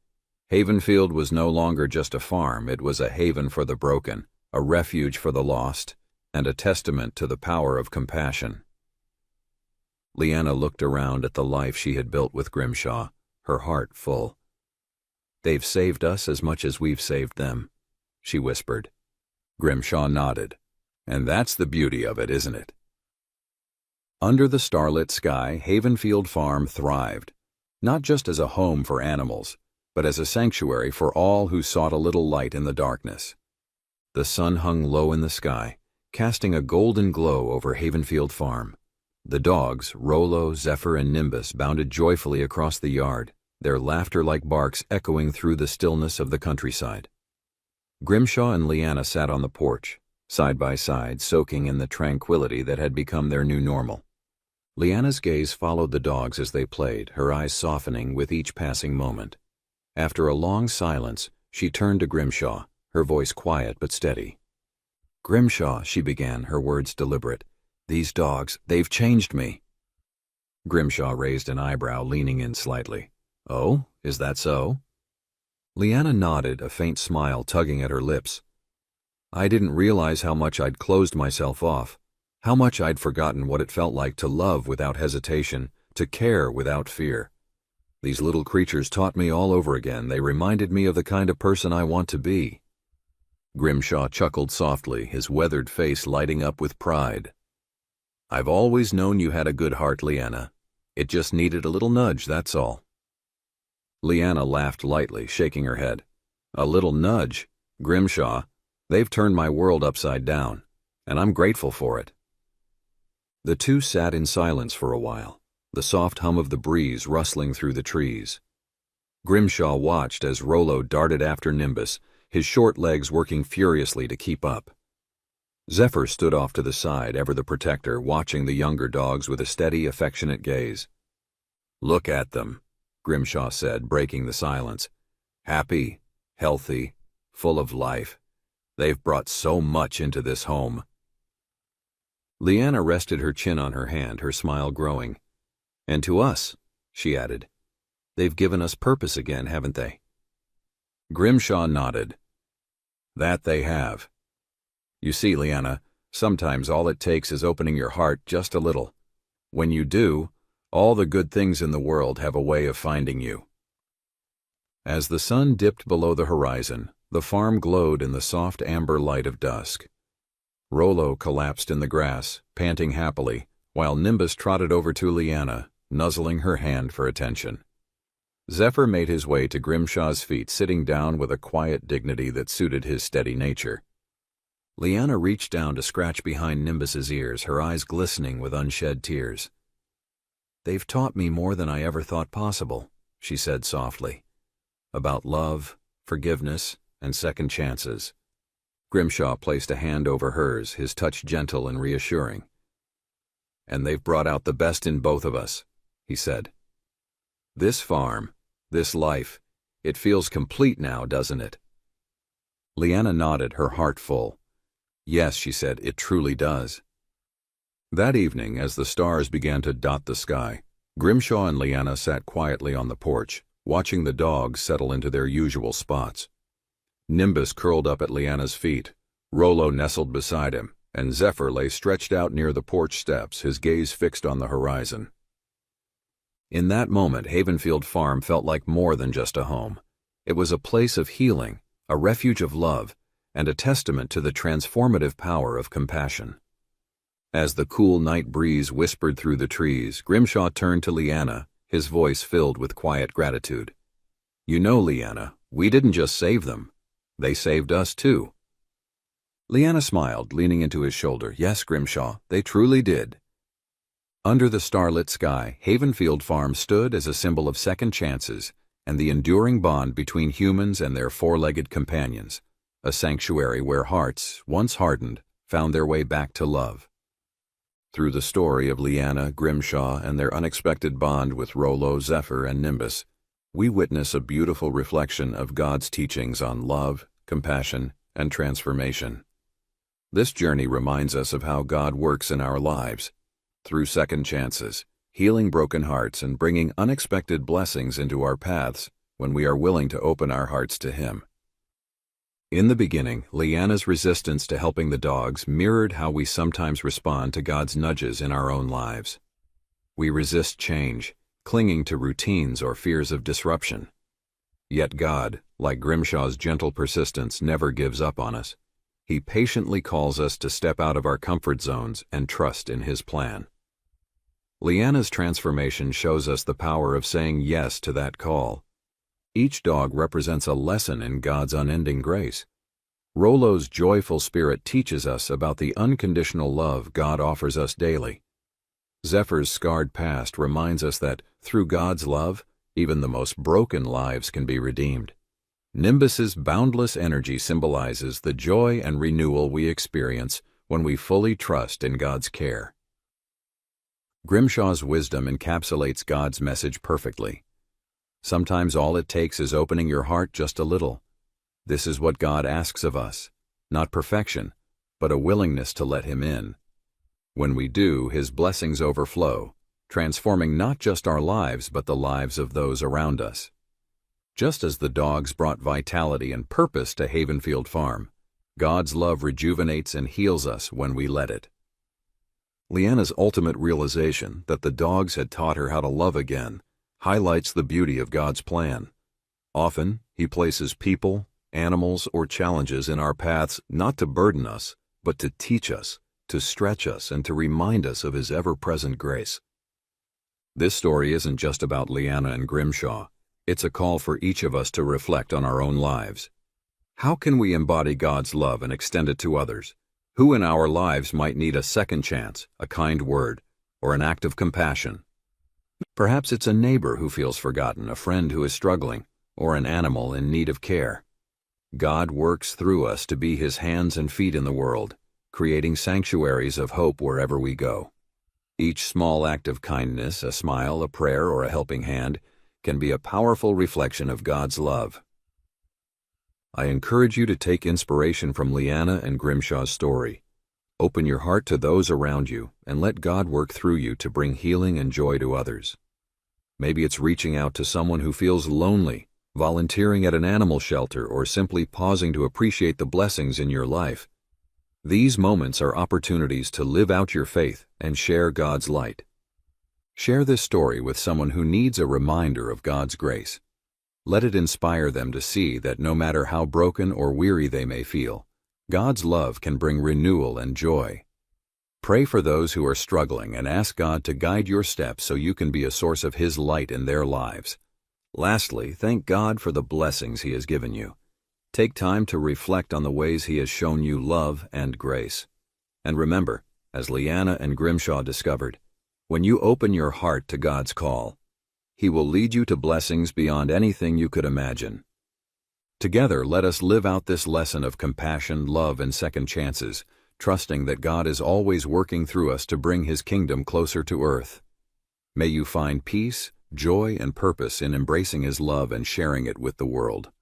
Havenfield was no longer just a farm, it was a haven for the broken, a refuge for the lost, and a testament to the power of compassion. Leanna looked around at the life she had built with Grimshaw, her heart full. "They've saved us as much as we've saved them," she whispered. Grimshaw nodded. "And that's the beauty of it, isn't it?" Under the starlit sky, Havenfield Farm thrived, not just as a home for animals, but as a sanctuary for all who sought a little light in the darkness. The sun hung low in the sky, casting a golden glow over Havenfield Farm. The dogs, Rollo, Zephyr, and Nimbus, bounded joyfully across the yard, their laughter like barks echoing through the stillness of the countryside. Grimshaw and Leanna sat on the porch, side by side, soaking in the tranquility that had become their new normal. Leanna's gaze followed the dogs as they played, her eyes softening with each passing moment. After a long silence, she turned to Grimshaw, her voice quiet but steady. "Grimshaw," she began, her words deliberate, "these dogs, they've changed me." Grimshaw raised an eyebrow, leaning in slightly. "Oh, is that so?" Leanna nodded, a faint smile tugging at her lips. "I didn't realize how much I'd closed myself off, how much I'd forgotten what it felt like to love without hesitation, to care without fear. These little creatures taught me all over again. They reminded me of the kind of person I want to be." Grimshaw chuckled softly, his weathered face lighting up with pride. "I've always known you had a good heart, Leanna. It just needed a little nudge, that's all." Leanna laughed lightly, shaking her head. "A little nudge? Grimshaw, they've turned my world upside down, and I'm grateful for it." The two sat in silence for a while, the soft hum of the breeze rustling through the trees. Grimshaw watched as Rollo darted after Nimbus, his short legs working furiously to keep up. Zephyr stood off to the side, ever the protector, watching the younger dogs with a steady, affectionate gaze. "Look at them," Grimshaw said, breaking the silence. "Happy, healthy, full of life. They've brought so much into this home." Leanna rested her chin on her hand, her smile growing. "And to us," she added. "They've given us purpose again, haven't they?" Grimshaw nodded. "That they have. You see, Leanna, sometimes all it takes is opening your heart just a little. When you do, all the good things in the world have a way of finding you." As the sun dipped below the horizon, the farm glowed in the soft amber light of dusk. Rollo collapsed in the grass, panting happily, while Nimbus trotted over to Leanna, nuzzling her hand for attention. Zephyr made his way to Grimshaw's feet, sitting down with a quiet dignity that suited his steady nature. Leanna reached down to scratch behind Nimbus's ears, her eyes glistening with unshed tears. "They've taught me more than I ever thought possible," she said softly. "About love, forgiveness, and second chances." Grimshaw placed a hand over hers, his touch gentle and reassuring. "And they've brought out the best in both of us," he said. "This farm, this life, it feels complete now, doesn't it?" Leanna nodded, her heart full. "Yes," she said, "it truly does." That evening, as the stars began to dot the sky, Grimshaw and Leanna sat quietly on the porch, watching the dogs settle into their usual spots. Nimbus curled up at Leanna's feet, Rollo nestled beside him, and Zephyr lay stretched out near the porch steps, his gaze fixed on the horizon. In that moment, Havenfield Farm felt like more than just a home. It was a place of healing, a refuge of love, and a testament to the transformative power of compassion. As the cool night breeze whispered through the trees, Grimshaw turned to Leanna, his voice filled with quiet gratitude. "You know, Leanna, we didn't just save them. They saved us, too." Leanna smiled, leaning into his shoulder. "Yes, Grimshaw, they truly did." Under the starlit sky, Havenfield Farm stood as a symbol of second chances and the enduring bond between humans and their four-legged companions, a sanctuary where hearts, once hardened, found their way back to love. Through the story of Leanna, Grimshaw, and their unexpected bond with Rollo, Zephyr, and Nimbus, we witness a beautiful reflection of God's teachings on love, compassion, and transformation. This journey reminds us of how God works in our lives, through second chances, healing broken hearts and bringing unexpected blessings into our paths when we are willing to open our hearts to Him. In the beginning, Leanna's resistance to helping the dogs mirrored how we sometimes respond to God's nudges in our own lives. We resist change, clinging to routines or fears of disruption. Yet God, like Grimshaw's gentle persistence, never gives up on us. He patiently calls us to step out of our comfort zones and trust in His plan. Leanna's transformation shows us the power of saying yes to that call. Each dog represents a lesson in God's unending grace. Rollo's joyful spirit teaches us about the unconditional love God offers us daily. Zephyr's scarred past reminds us that, through God's love, even the most broken lives can be redeemed. Nimbus's boundless energy symbolizes the joy and renewal we experience when we fully trust in God's care. Grimshaw's wisdom encapsulates God's message perfectly. Sometimes all it takes is opening your heart just a little. This is what God asks of us, not perfection, but a willingness to let Him in. When we do, His blessings overflow, transforming not just our lives but the lives of those around us. Just as the dogs brought vitality and purpose to Havenfield Farm, God's love rejuvenates and heals us when we let it. Leanna's ultimate realization that the dogs had taught her how to love again highlights the beauty of God's plan. Often, He places people, animals, or challenges in our paths not to burden us, but to teach us, to stretch us, and to remind us of His ever-present grace. This story isn't just about Leanna and Grimshaw. It's a call for each of us to reflect on our own lives. How can we embody God's love and extend it to others? Who in our lives might need a second chance, a kind word, or an act of compassion? Perhaps it's a neighbor who feels forgotten, a friend who is struggling, or an animal in need of care. God works through us to be His hands and feet in the world, creating sanctuaries of hope wherever we go. Each small act of kindness, a smile, a prayer, or a helping hand, can be a powerful reflection of God's love. I encourage you to take inspiration from Leanna and Grimshaw's story. Open your heart to those around you and let God work through you to bring healing and joy to others. Maybe it's reaching out to someone who feels lonely, volunteering at an animal shelter, or simply pausing to appreciate the blessings in your life. These moments are opportunities to live out your faith and share God's light. Share this story with someone who needs a reminder of God's grace. Let it inspire them to see that no matter how broken or weary they may feel, God's love can bring renewal and joy. Pray for those who are struggling and ask God to guide your steps so you can be a source of His light in their lives. Lastly, thank God for the blessings He has given you. Take time to reflect on the ways He has shown you love and grace. And remember, as Leanna and Grimshaw discovered, when you open your heart to God's call, He will lead you to blessings beyond anything you could imagine. Together, let us live out this lesson of compassion, love, and second chances, trusting that God is always working through us to bring His kingdom closer to earth. May you find peace, joy, and purpose in embracing His love and sharing it with the world.